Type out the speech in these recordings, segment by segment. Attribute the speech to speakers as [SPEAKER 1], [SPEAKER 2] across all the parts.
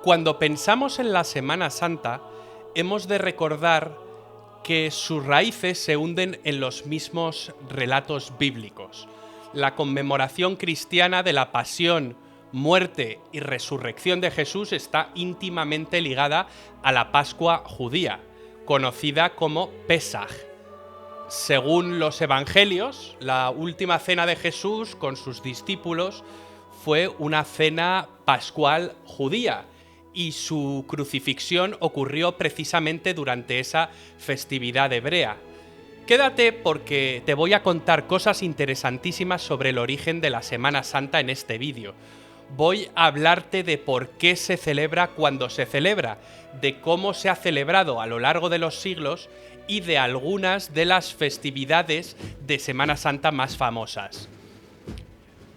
[SPEAKER 1] Cuando pensamos en la Semana Santa, hemos de recordar que sus raíces se hunden en los mismos relatos bíblicos. La conmemoración cristiana de la pasión, muerte y resurrección de Jesús está íntimamente ligada a la Pascua judía, conocida como Pesaj. Según los evangelios, la última cena de Jesús con sus discípulos fue una cena pascual judía y su crucifixión ocurrió precisamente durante esa festividad hebrea. Quédate porque te voy a contar cosas interesantísimas sobre el origen de la Semana Santa en este vídeo. Voy a hablarte de por qué se celebra cuando se celebra, de cómo se ha celebrado a lo largo de los siglos y de algunas de las festividades de Semana Santa más famosas.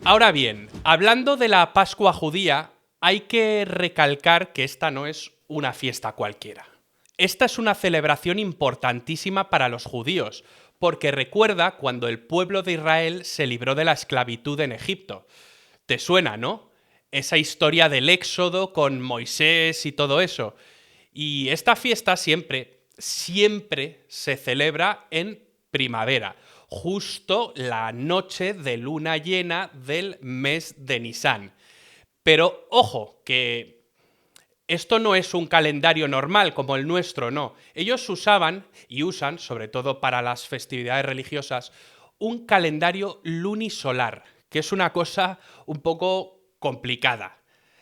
[SPEAKER 1] Ahora bien, hablando de la Pascua judía, hay que recalcar que esta no es una fiesta cualquiera. Esta es una celebración importantísima para los judíos, porque recuerda cuando el pueblo de Israel se libró de la esclavitud en Egipto. ¿Te suena, no? Esa historia del Éxodo con Moisés y todo eso. Y esta fiesta siempre se celebra en primavera, justo la noche de luna llena del mes de Nisán. Pero ojo, que esto no es un calendario normal como el nuestro, no. Ellos usaban y usan, sobre todo para las festividades religiosas, un calendario lunisolar, que es una cosa un poco complicada,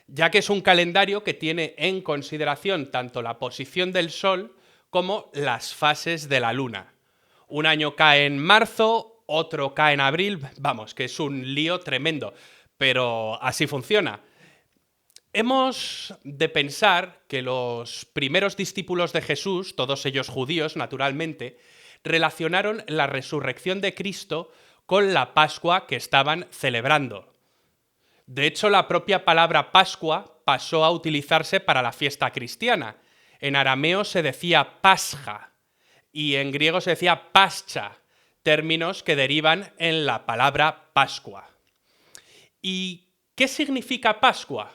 [SPEAKER 1] ya que es un calendario que tiene en consideración tanto la posición del Sol como las fases de la Luna. Un año cae en marzo, otro cae en abril, vamos, que es un lío tremendo, pero así funciona. Hemos de pensar que los primeros discípulos de Jesús, todos ellos judíos, naturalmente, relacionaron la resurrección de Cristo con la Pascua que estaban celebrando. De hecho, la propia palabra Pascua pasó a utilizarse para la fiesta cristiana. En arameo se decía Pascha y en griego se decía Pascha, términos que derivan en la palabra Pascua. ¿Y qué significa Pascua?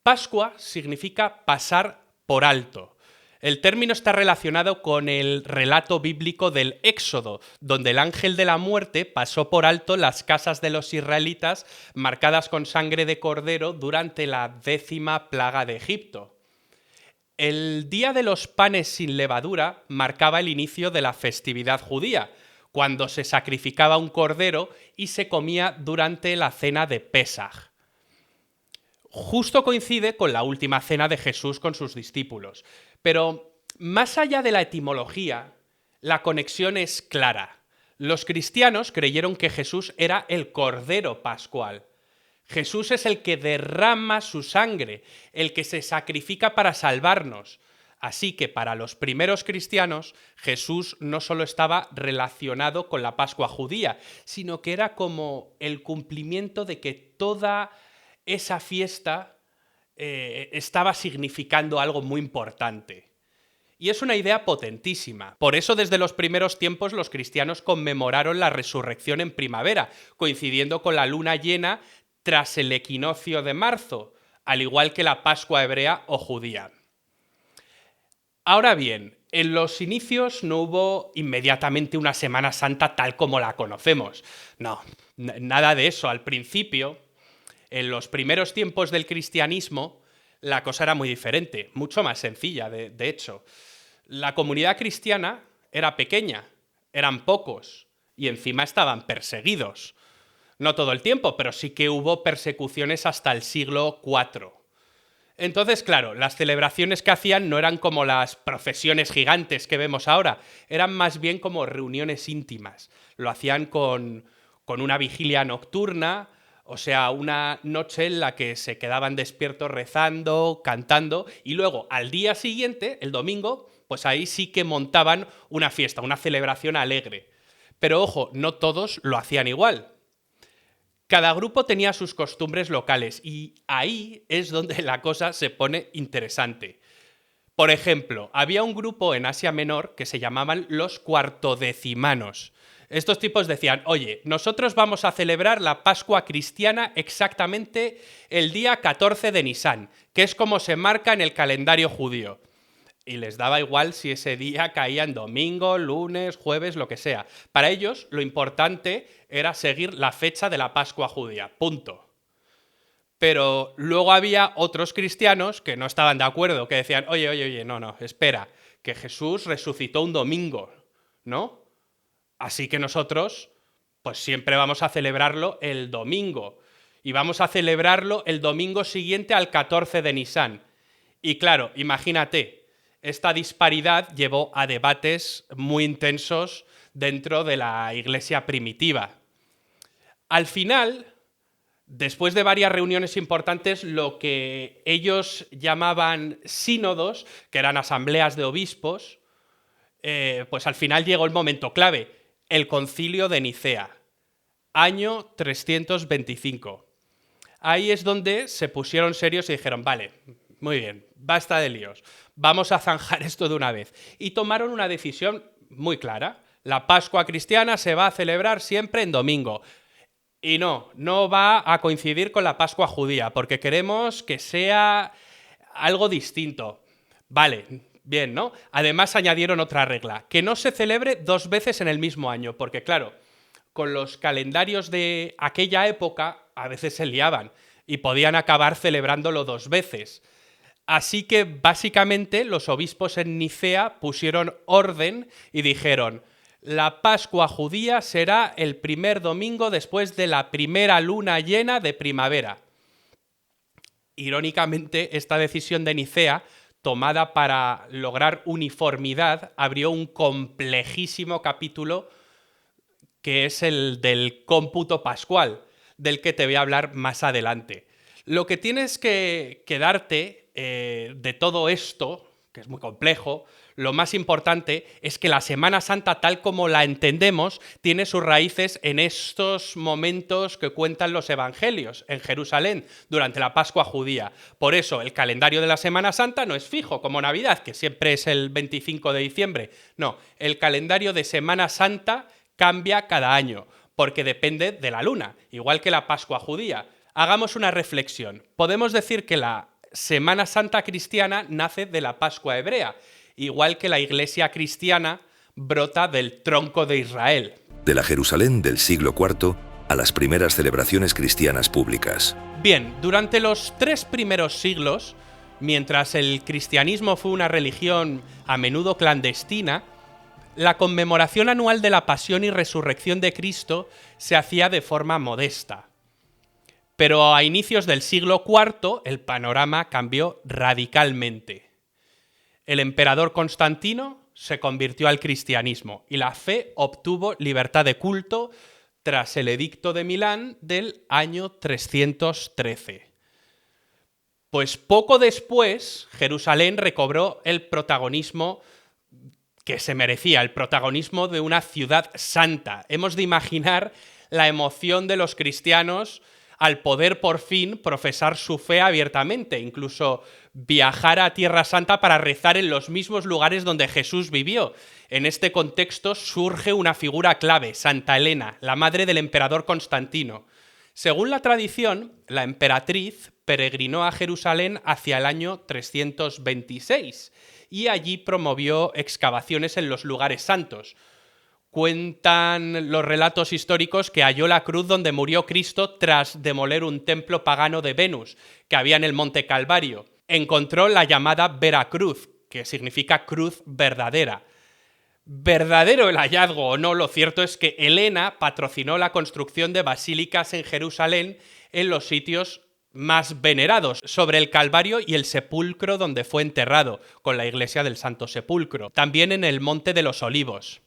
[SPEAKER 1] Pascua significa pasar por alto. El término está relacionado con el relato bíblico del Éxodo, donde el ángel de la muerte pasó por alto las casas de los israelitas marcadas con sangre de cordero durante la 10ª plaga de Egipto. El Día de los Panes sin Levadura marcaba el inicio de la festividad judía, cuando se sacrificaba un cordero y se comía durante la cena de Pesaj. Justo coincide con la última cena de Jesús con sus discípulos. Pero más allá de la etimología, la conexión es clara. Los cristianos creyeron que Jesús era el Cordero Pascual. Jesús es el que derrama su sangre, el que se sacrifica para salvarnos. Así que para los primeros cristianos, Jesús no solo estaba relacionado con la Pascua judía, sino que era como el cumplimiento de que toda esa fiesta estaba significando algo muy importante. Y es una idea potentísima. Por eso desde los primeros tiempos los cristianos conmemoraron la resurrección en primavera, coincidiendo con la luna llena tras el equinoccio de marzo, al igual que la Pascua hebrea o judía. Ahora bien, en los inicios no hubo inmediatamente una Semana Santa tal como la conocemos. No, nada de eso. Al principio, en los primeros tiempos del cristianismo, la cosa era muy diferente, mucho más sencilla, de hecho. La comunidad cristiana era pequeña, eran pocos, y encima estaban perseguidos. No todo el tiempo, pero sí que hubo persecuciones hasta el siglo IV. Entonces, claro, las celebraciones que hacían no eran como las procesiones gigantes que vemos ahora, eran más bien como reuniones íntimas. Lo hacían con una vigilia nocturna, o sea, una noche en la que se quedaban despiertos rezando, cantando, y luego al día siguiente, el domingo, pues ahí sí que montaban una fiesta, una celebración alegre. Pero ojo, no todos lo hacían igual. Cada grupo tenía sus costumbres locales y ahí es donde la cosa se pone interesante. Por ejemplo, había un grupo en Asia Menor que se llamaban los cuartodecimanos. Estos tipos decían, oye, nosotros vamos a celebrar la Pascua cristiana exactamente el día 14 de Nisán, que es como se marca en el calendario judío. Y les daba igual si ese día caía en domingo, lunes, jueves, lo que sea. Para ellos, lo importante era seguir la fecha de la Pascua judía. Punto. Pero luego había otros cristianos que no estaban de acuerdo, que decían, oye, no, espera, que Jesús resucitó un domingo, ¿no? Así que nosotros, pues siempre vamos a celebrarlo el domingo. Y vamos a celebrarlo el domingo siguiente al 14 de Nisán. Y claro, imagínate, esta disparidad llevó a debates muy intensos dentro de la iglesia primitiva. Al final, después de varias reuniones importantes, lo que ellos llamaban sínodos, que eran asambleas de obispos, pues al final llegó el momento clave, el Concilio de Nicea, año 325. Ahí es donde se pusieron serios y dijeron, vale, muy bien, basta de líos, vamos a zanjar esto de una vez. Y tomaron una decisión muy clara. La Pascua cristiana se va a celebrar siempre en domingo. Y no va a coincidir con la Pascua judía, porque queremos que sea algo distinto. Vale, bien, ¿no? Además añadieron otra regla, que no se celebre 2 veces en el mismo año, porque claro, con los calendarios de aquella época a veces se liaban y podían acabar celebrándolo 2 veces. Así que básicamente los obispos en Nicea pusieron orden y dijeron: la Pascua judía será el primer domingo después de la primera luna llena de primavera. Irónicamente, esta decisión de Nicea, tomada para lograr uniformidad, abrió un complejísimo capítulo que es el del cómputo pascual, del que te voy a hablar más adelante. Lo que tienes que darte de todo esto, que es muy complejo, lo más importante es que la Semana Santa, tal como la entendemos, tiene sus raíces en estos momentos que cuentan los evangelios, en Jerusalén, durante la Pascua judía. Por eso, el calendario de la Semana Santa no es fijo, como Navidad, que siempre es el 25 de diciembre. No, el calendario de Semana Santa cambia cada año, porque depende de la luna, igual que la Pascua judía. Hagamos una reflexión. Podemos decir que la Semana Santa cristiana nace de la Pascua hebrea, igual que la Iglesia cristiana brota del tronco de Israel.
[SPEAKER 2] De la Jerusalén del siglo IV a las primeras celebraciones cristianas públicas.
[SPEAKER 1] Bien, durante los 3 primeros siglos, mientras el cristianismo fue una religión a menudo clandestina, la conmemoración anual de la pasión y resurrección de Cristo se hacía de forma modesta. Pero a inicios del siglo IV el panorama cambió radicalmente. El emperador Constantino se convirtió al cristianismo y la fe obtuvo libertad de culto tras el Edicto de Milán del año 313. Pues poco después, Jerusalén recobró el protagonismo que se merecía, el protagonismo de una ciudad santa. Hemos de imaginar la emoción de los cristianos al poder por fin profesar su fe abiertamente, incluso viajar a Tierra Santa para rezar en los mismos lugares donde Jesús vivió. En este contexto surge una figura clave, Santa Elena, la madre del emperador Constantino. Según la tradición, la emperatriz peregrinó a Jerusalén hacia el año 326 y allí promovió excavaciones en los lugares santos. Cuentan los relatos históricos que halló la cruz donde murió Cristo tras demoler un templo pagano de Venus que había en el Monte Calvario. Encontró la llamada Veracruz, que significa cruz verdadera. Verdadero el hallazgo o no, lo cierto es que Elena patrocinó la construcción de basílicas en Jerusalén en los sitios más venerados, sobre el Calvario y el sepulcro donde fue enterrado, con la iglesia del Santo Sepulcro. También en el Monte de los Olivos.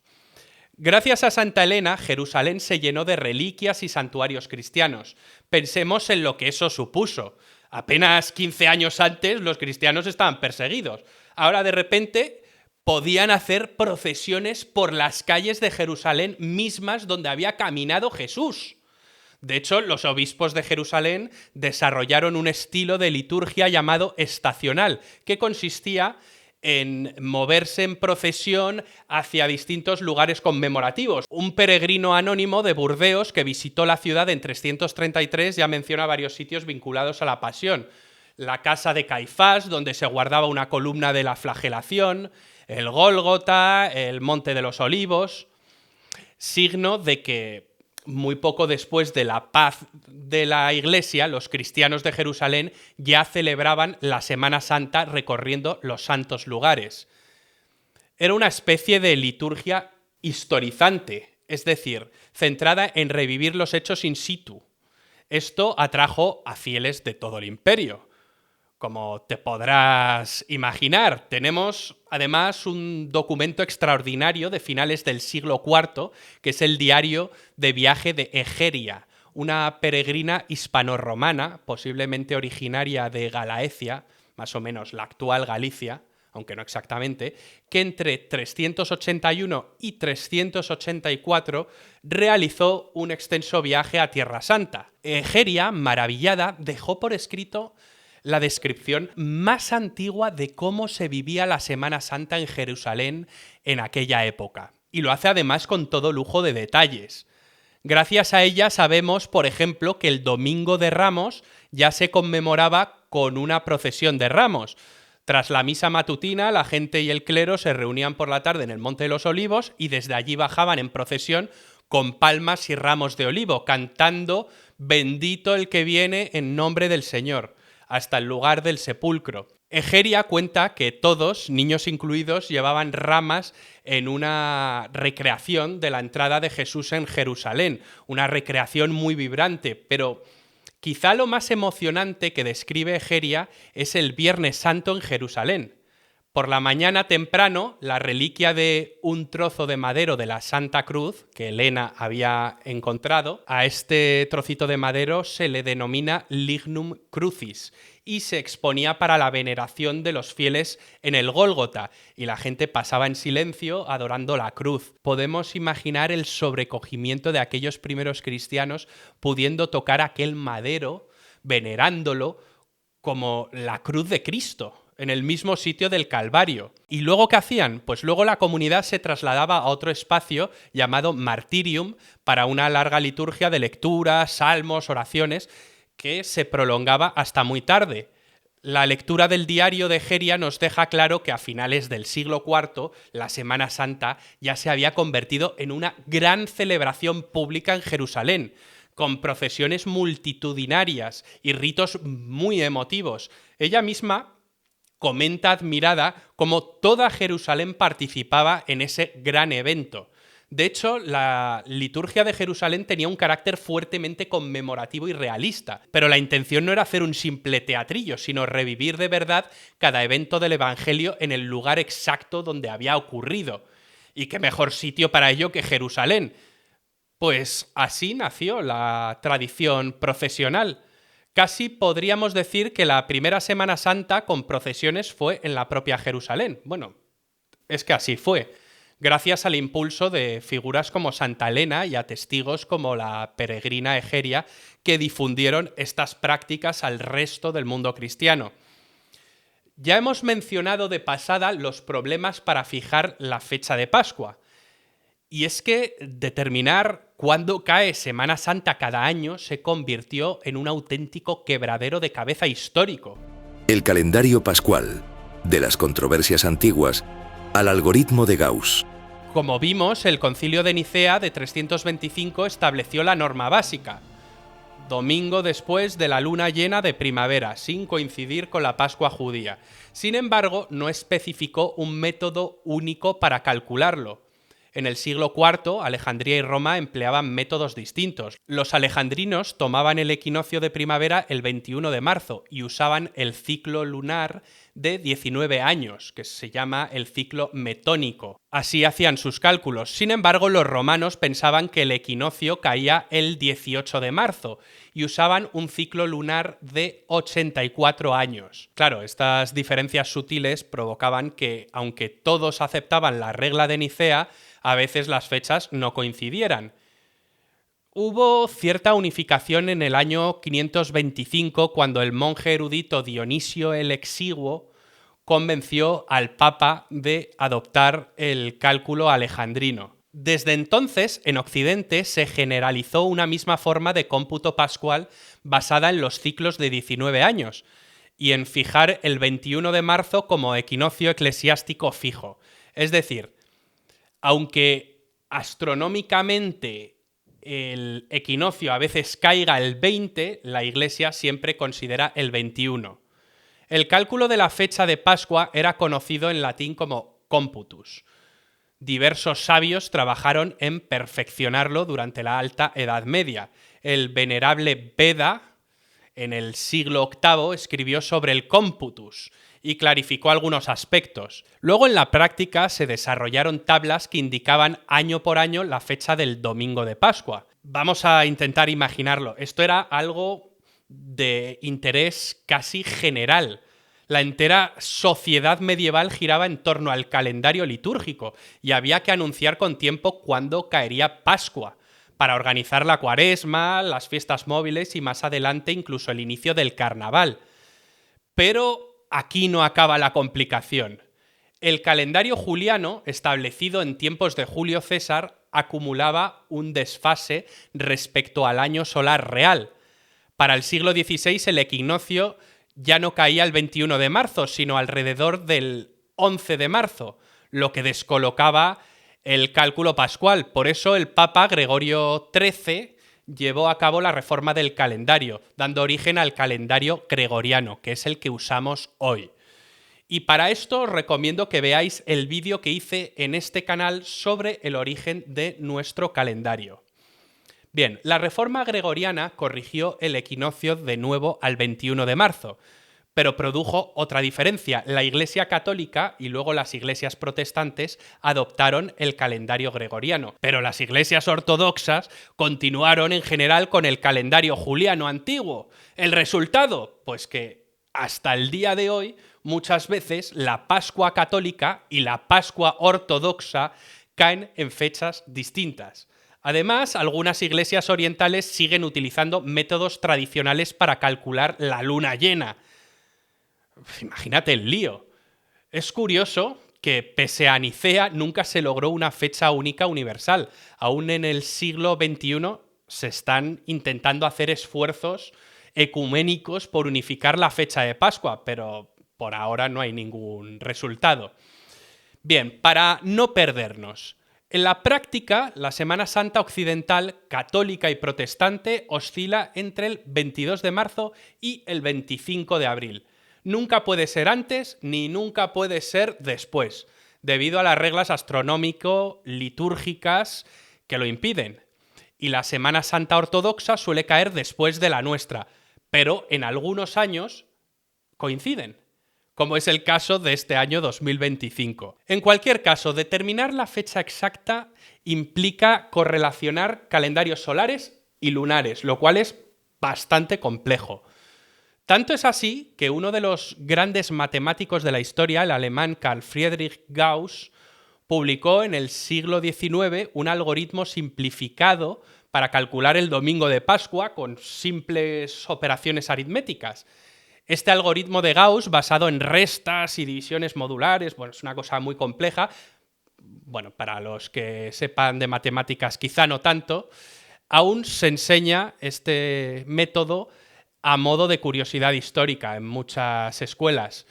[SPEAKER 1] Gracias a Santa Elena, Jerusalén se llenó de reliquias y santuarios cristianos. Pensemos en lo que eso supuso. Apenas 15 años antes los cristianos estaban perseguidos. Ahora de repente podían hacer procesiones por las calles de Jerusalén mismas donde había caminado Jesús. De hecho, los obispos de Jerusalén desarrollaron un estilo de liturgia llamado estacional, que consistía en moverse en procesión hacia distintos lugares conmemorativos. Un peregrino anónimo de Burdeos que visitó la ciudad en 333 ya menciona varios sitios vinculados a la pasión. La casa de Caifás, donde se guardaba una columna de la flagelación, el Gólgota, el Monte de los Olivos, signo de que muy poco después de la paz de la Iglesia, los cristianos de Jerusalén ya celebraban la Semana Santa recorriendo los santos lugares. Era una especie de liturgia historizante, es decir, centrada en revivir los hechos in situ. Esto atrajo a fieles de todo el imperio. Como te podrás imaginar, tenemos además un documento extraordinario de finales del siglo IV, que es el diario de viaje de Egeria, una peregrina hispano-romana, posiblemente originaria de Galaecia, más o menos la actual Galicia, aunque no exactamente, que entre 381 y 384 realizó un extenso viaje a Tierra Santa. Egeria, maravillada, dejó por escrito la descripción más antigua de cómo se vivía la Semana Santa en Jerusalén en aquella época. Y lo hace además con todo lujo de detalles. Gracias a ella sabemos, por ejemplo, que el Domingo de Ramos ya se conmemoraba con una procesión de ramos. Tras la misa matutina, la gente y el clero se reunían por la tarde en el Monte de los Olivos y desde allí bajaban en procesión con palmas y ramos de olivo, cantando «Bendito el que viene en nombre del Señor», hasta el lugar del sepulcro. Egeria cuenta que todos, niños incluidos, llevaban ramas en una recreación de la entrada de Jesús en Jerusalén, una recreación muy vibrante, pero quizá lo más emocionante que describe Egeria es el Viernes Santo en Jerusalén. Por la mañana temprano, la reliquia de un trozo de madero de la Santa Cruz, que Elena había encontrado, a este trocito de madero se le denomina lignum crucis y se exponía para la veneración de los fieles en el Gólgota, y la gente pasaba en silencio adorando la cruz. Podemos imaginar el sobrecogimiento de aquellos primeros cristianos pudiendo tocar aquel madero, venerándolo como la cruz de Cristo, en el mismo sitio del Calvario. ¿Y luego qué hacían? Pues luego la comunidad se trasladaba a otro espacio llamado Martyrium para una larga liturgia de lecturas, salmos, oraciones, que se prolongaba hasta muy tarde. La lectura del diario de Egeria nos deja claro que a finales del siglo IV la Semana Santa ya se había convertido en una gran celebración pública en Jerusalén, con procesiones multitudinarias y ritos muy emotivos. Ella misma comenta admirada cómo toda Jerusalén participaba en ese gran evento. De hecho, la liturgia de Jerusalén tenía un carácter fuertemente conmemorativo y realista, pero la intención no era hacer un simple teatrillo, sino revivir de verdad cada evento del Evangelio en el lugar exacto donde había ocurrido. ¿Y qué mejor sitio para ello que Jerusalén? Pues así nació la tradición procesional. Casi podríamos decir que la primera Semana Santa con procesiones fue en la propia Jerusalén. Bueno, es que así fue, gracias al impulso de figuras como Santa Elena y a testigos como la peregrina Egeria, que difundieron estas prácticas al resto del mundo cristiano. Ya hemos mencionado de pasada los problemas para fijar la fecha de Pascua. Y es que determinar cuándo cae Semana Santa cada año se convirtió en un auténtico quebradero de cabeza histórico.
[SPEAKER 2] El calendario pascual, de las controversias antiguas al algoritmo de Gauss.
[SPEAKER 1] Como vimos, el Concilio de Nicea de 325 estableció la norma básica: domingo después de la luna llena de primavera, sin coincidir con la Pascua judía. Sin embargo, no especificó un método único para calcularlo. En el siglo IV, Alejandría y Roma empleaban métodos distintos. Los alejandrinos tomaban el equinoccio de primavera el 21 de marzo y usaban el ciclo lunar de 19 años, que se llama el ciclo metónico. Así hacían sus cálculos. Sin embargo, los romanos pensaban que el equinoccio caía el 18 de marzo y usaban un ciclo lunar de 84 años. Claro, estas diferencias sutiles provocaban que, aunque todos aceptaban la regla de Nicea, a veces las fechas no coincidieran. Hubo cierta unificación en el año 525 cuando el monje erudito Dionisio el Exiguo convenció al Papa de adoptar el cálculo alejandrino. Desde entonces, en Occidente se generalizó una misma forma de cómputo pascual basada en los ciclos de 19 años y en fijar el 21 de marzo como equinoccio eclesiástico fijo. Es decir, aunque astronómicamente el equinoccio a veces caiga el 20, la Iglesia siempre considera el 21. El cálculo de la fecha de Pascua era conocido en latín como computus. Diversos sabios trabajaron en perfeccionarlo durante la Alta Edad Media. El venerable Beda, en el siglo VIII, escribió sobre el computus y clarificó algunos aspectos. Luego, en la práctica, se desarrollaron tablas que indicaban año por año la fecha del domingo de Pascua. Vamos a intentar imaginarlo. Esto era algo de interés casi general. La entera sociedad medieval giraba en torno al calendario litúrgico y había que anunciar con tiempo cuándo caería Pascua, para organizar la Cuaresma, las fiestas móviles y más adelante incluso el inicio del Carnaval. Pero aquí no acaba la complicación. El calendario juliano, establecido en tiempos de Julio César, acumulaba un desfase respecto al año solar real. Para el siglo XVI el equinoccio ya no caía el 21 de marzo, sino alrededor del 11 de marzo, lo que descolocaba el cálculo pascual. Por eso el Papa Gregorio XIII llevó a cabo la reforma del calendario, dando origen al calendario gregoriano, que es el que usamos hoy. Y para esto os recomiendo que veáis el vídeo que hice en este canal sobre el origen de nuestro calendario. Bien, la reforma gregoriana corrigió el equinoccio de nuevo al 21 de marzo, pero produjo otra diferencia. La Iglesia Católica y luego las iglesias protestantes adoptaron el calendario gregoriano, pero las iglesias ortodoxas continuaron en general con el calendario juliano antiguo. ¿El resultado? Pues que hasta el día de hoy muchas veces la Pascua católica y la Pascua ortodoxa caen en fechas distintas. Además, algunas iglesias orientales siguen utilizando métodos tradicionales para calcular la luna llena. Imagínate el lío. Es curioso que, pese a Nicea, nunca se logró una fecha única universal. Aún en el siglo XXI se están intentando hacer esfuerzos ecuménicos por unificar la fecha de Pascua, pero por ahora no hay ningún resultado. Bien, para no perdernos. En la práctica, la Semana Santa occidental, católica y protestante, oscila entre el 22 de marzo y el 25 de abril. Nunca puede ser antes ni nunca puede ser después, debido a las reglas astronómico-litúrgicas que lo impiden. Y la Semana Santa ortodoxa suele caer después de la nuestra, pero en algunos años coinciden, como es el caso de este año 2025. En cualquier caso, determinar la fecha exacta implica correlacionar calendarios solares y lunares, lo cual es bastante complejo. Tanto es así que uno de los grandes matemáticos de la historia, el alemán Carl Friedrich Gauss, publicó en el siglo XIX un algoritmo simplificado para calcular el domingo de Pascua con simples operaciones aritméticas. Este algoritmo de Gauss, basado en restas y divisiones modulares, bueno, es una cosa muy compleja. Bueno, para los que sepan de matemáticas quizá no tanto, aún se enseña este método a modo de curiosidad histórica en muchas escuelas.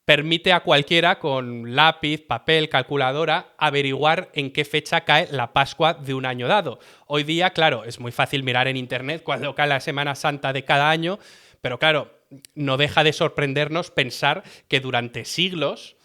[SPEAKER 1] Permite a cualquiera con lápiz, papel, calculadora averiguar en qué fecha cae la Pascua de un año dado. Hoy día, claro, es muy fácil mirar en internet cuándo cae la Semana Santa de cada año, pero claro, no deja de sorprendernos pensar que durante siglos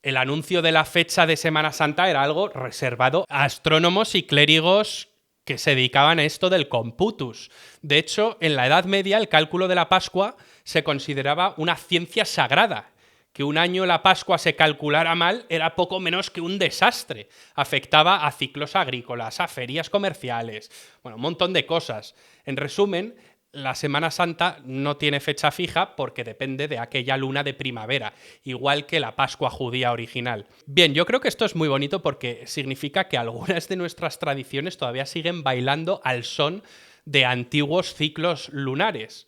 [SPEAKER 1] el anuncio de la fecha de Semana Santa era algo reservado a astrónomos y clérigos que se dedicaban a esto del computus. De hecho, en la Edad Media el cálculo de la Pascua se consideraba una ciencia sagrada. Que un año la Pascua se calculara mal era poco menos que un desastre. Afectaba a ciclos agrícolas, a ferias comerciales, bueno, un montón de cosas. En resumen, la Semana Santa no tiene fecha fija porque depende de aquella luna de primavera, igual que la Pascua judía original. Bien, yo creo que esto es muy bonito porque significa que algunas de nuestras tradiciones todavía siguen bailando al son de antiguos ciclos lunares.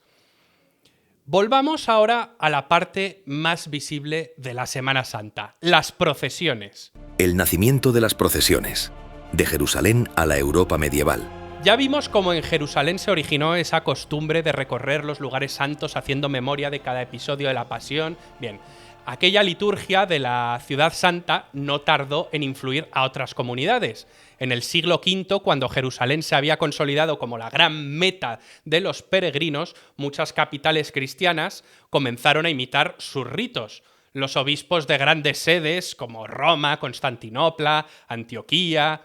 [SPEAKER 1] Volvamos ahora a la parte más visible de la Semana Santa, las procesiones.
[SPEAKER 2] El nacimiento de las procesiones, de Jerusalén a la Europa medieval.
[SPEAKER 1] Ya vimos cómo en Jerusalén se originó esa costumbre de recorrer los lugares santos haciendo memoria de cada episodio de la Pasión. Bien, aquella liturgia de la Ciudad Santa no tardó en influir a otras comunidades. En el siglo V, cuando Jerusalén se había consolidado como la gran meta de los peregrinos, muchas capitales cristianas comenzaron a imitar sus ritos. Los obispos de grandes sedes como Roma, Constantinopla, Antioquía,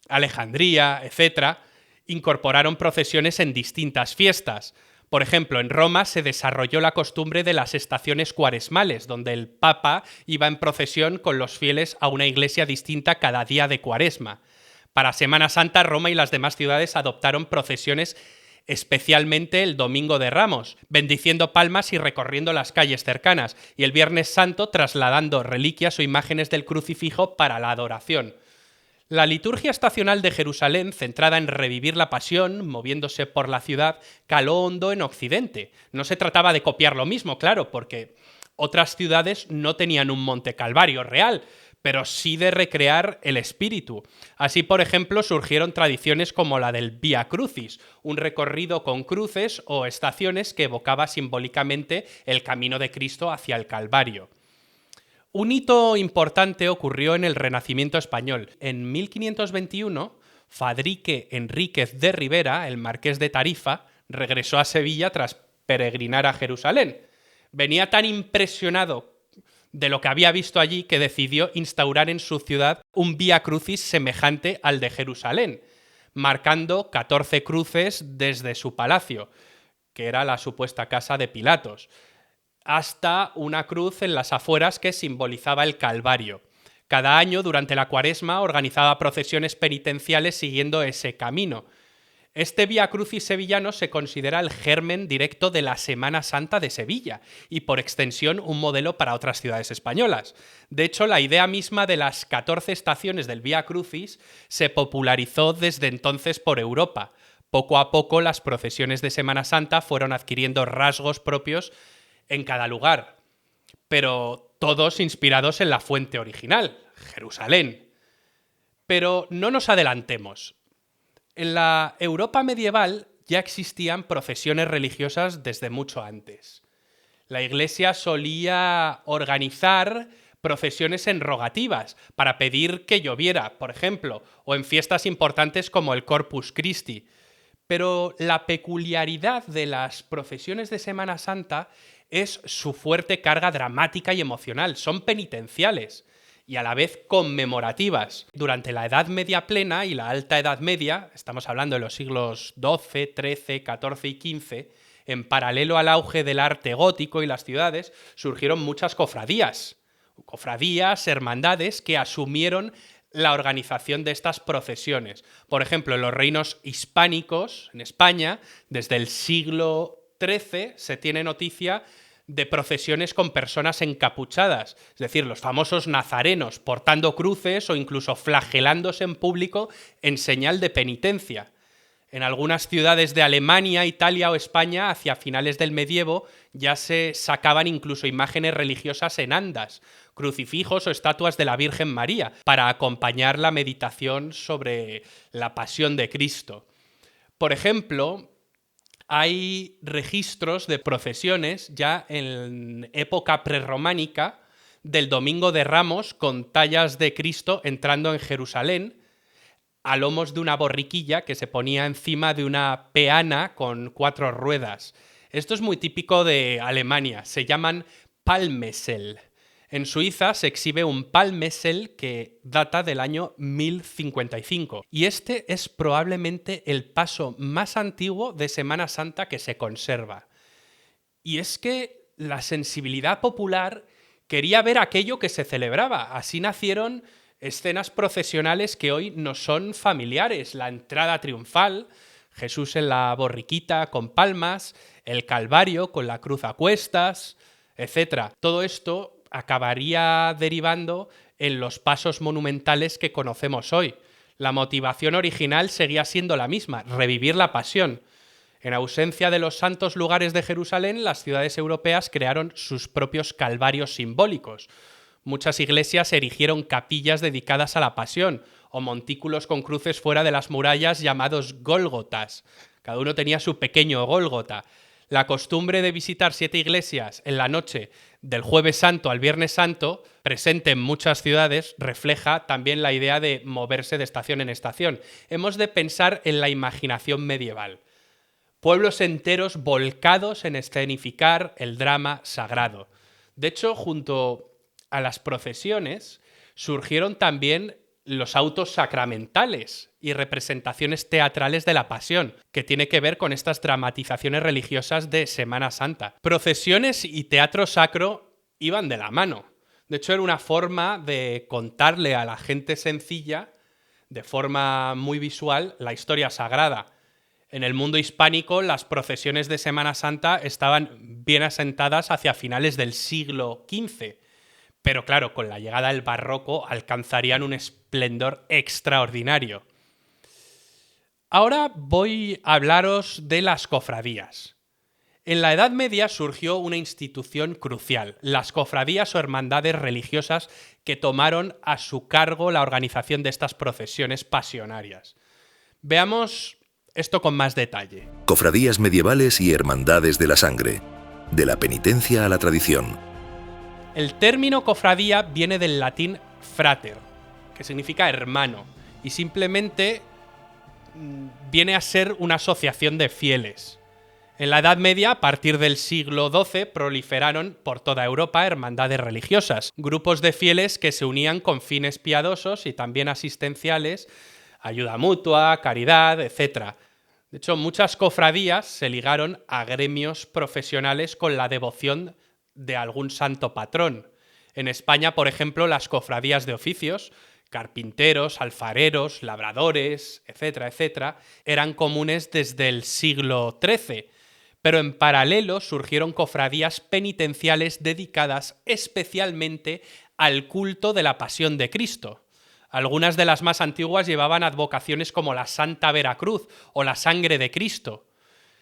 [SPEAKER 1] Alejandría, etc., incorporaron procesiones en distintas fiestas. Por ejemplo, en Roma se desarrolló la costumbre de las estaciones cuaresmales, donde el Papa iba en procesión con los fieles a una iglesia distinta cada día de Cuaresma. Para Semana Santa, Roma y las demás ciudades adoptaron procesiones especialmente el Domingo de Ramos, bendiciendo palmas y recorriendo las calles cercanas, y el Viernes Santo trasladando reliquias o imágenes del crucifijo para la adoración. La liturgia estacional de Jerusalén, centrada en revivir la pasión, moviéndose por la ciudad, caló hondo en Occidente. No se trataba de copiar lo mismo, claro, porque otras ciudades no tenían un Monte Calvario real, pero sí de recrear el espíritu. Así, por ejemplo, surgieron tradiciones como la del Vía Crucis, un recorrido con cruces o estaciones que evocaba simbólicamente el camino de Cristo hacia el Calvario. Un hito importante ocurrió en el Renacimiento español. En 1521, Fadrique Enríquez de Rivera, el marqués de Tarifa, regresó a Sevilla tras peregrinar a Jerusalén. Venía tan impresionado de lo que había visto allí que decidió instaurar en su ciudad un Vía Crucis semejante al de Jerusalén, marcando 14 cruces desde su palacio, que era la supuesta casa de Pilatos, hasta una cruz en las afueras que simbolizaba el Calvario. Cada año, durante la Cuaresma, organizaba procesiones penitenciales siguiendo ese camino. Este Vía Crucis sevillano se considera el germen directo de la Semana Santa de Sevilla y, por extensión, un modelo para otras ciudades españolas. De hecho, la idea misma de las 14 estaciones del Vía Crucis se popularizó desde entonces por Europa. Poco a poco, las procesiones de Semana Santa fueron adquiriendo rasgos propios en cada lugar, pero todos inspirados en la fuente original, Jerusalén. Pero no nos adelantemos. En la Europa medieval ya existían procesiones religiosas desde mucho antes. La Iglesia solía organizar procesiones en rogativas para pedir que lloviera, por ejemplo, o en fiestas importantes como el Corpus Christi. Pero la peculiaridad de las procesiones de Semana Santa es su fuerte carga dramática y emocional. Son penitenciales y a la vez conmemorativas. Durante la Edad Media plena y la Alta Edad Media, estamos hablando de los siglos XII, XIII, XIV y XV, en paralelo al auge del arte gótico y las ciudades, surgieron muchas cofradías, hermandades que asumieron la organización de estas procesiones. Por ejemplo, en los reinos hispánicos, en España, desde el siglo XIII se tiene noticia de procesiones con personas encapuchadas, es decir, los famosos nazarenos portando cruces o incluso flagelándose en público en señal de penitencia. En algunas ciudades de Alemania, Italia o España, hacia finales del medievo, ya se sacaban incluso imágenes religiosas en andas, crucifijos o estatuas de la Virgen María, para acompañar la meditación sobre la pasión de Cristo. Por ejemplo, hay registros de procesiones ya en época prerrománica del Domingo de Ramos con tallas de Cristo entrando en Jerusalén a lomos de una borriquilla que se ponía encima de una peana con 4 ruedas. Esto es muy típico de Alemania, se llaman Palmessel. En Suiza se exhibe un Palmessel que data del año 1055 y este es probablemente el paso más antiguo de Semana Santa que se conserva. Y es que la sensibilidad popular quería ver aquello que se celebraba. Así nacieron escenas procesionales que hoy nos son familiares. La entrada triunfal, Jesús en la borriquita con palmas, el Calvario con la cruz a cuestas, etc. Todo esto acabaría derivando en los pasos monumentales que conocemos hoy. La motivación original seguía siendo la misma, revivir la pasión. En ausencia de los santos lugares de Jerusalén, las ciudades europeas crearon sus propios calvarios simbólicos. Muchas iglesias erigieron capillas dedicadas a la pasión, o montículos con cruces fuera de las murallas llamados gólgotas. Cada uno tenía su pequeño Gólgota. La costumbre de visitar 7 iglesias en la noche del Jueves Santo al Viernes Santo, presente en muchas ciudades, refleja también la idea de moverse de estación en estación. Hemos de pensar en la imaginación medieval. Pueblos enteros volcados en escenificar el drama sagrado. De hecho, junto a las procesiones surgieron también los autos sacramentales y representaciones teatrales de la Pasión, que tiene que ver con estas dramatizaciones religiosas de Semana Santa. Procesiones y teatro sacro iban de la mano. De hecho, era una forma de contarle a la gente sencilla, de forma muy visual, la historia sagrada. En el mundo hispánico, las procesiones de Semana Santa estaban bien asentadas hacia finales del siglo XV. Pero claro, con la llegada del barroco alcanzarían un esplendor extraordinario. Ahora voy a hablaros de las cofradías. En la Edad Media surgió una institución crucial, las cofradías o hermandades religiosas que tomaron a su cargo la organización de estas procesiones pasionarias. Veamos esto con más detalle.
[SPEAKER 2] Cofradías medievales y hermandades de la sangre. De la penitencia a la tradición.
[SPEAKER 1] El término cofradía viene del latín frater, que significa hermano, y simplemente viene a ser una asociación de fieles. En la Edad Media, a partir del siglo XII, proliferaron por toda Europa hermandades religiosas, grupos de fieles que se unían con fines piadosos y también asistenciales, ayuda mutua, caridad, etc. De hecho, muchas cofradías se ligaron a gremios profesionales con la devoción de algún santo patrón. En España, por ejemplo, las cofradías de oficios, carpinteros, alfareros, labradores, etcétera, etcétera, eran comunes desde el siglo XIII, pero en paralelo surgieron cofradías penitenciales dedicadas especialmente al culto de la Pasión de Cristo. Algunas de las más antiguas llevaban advocaciones como la Santa Veracruz o la Sangre de Cristo.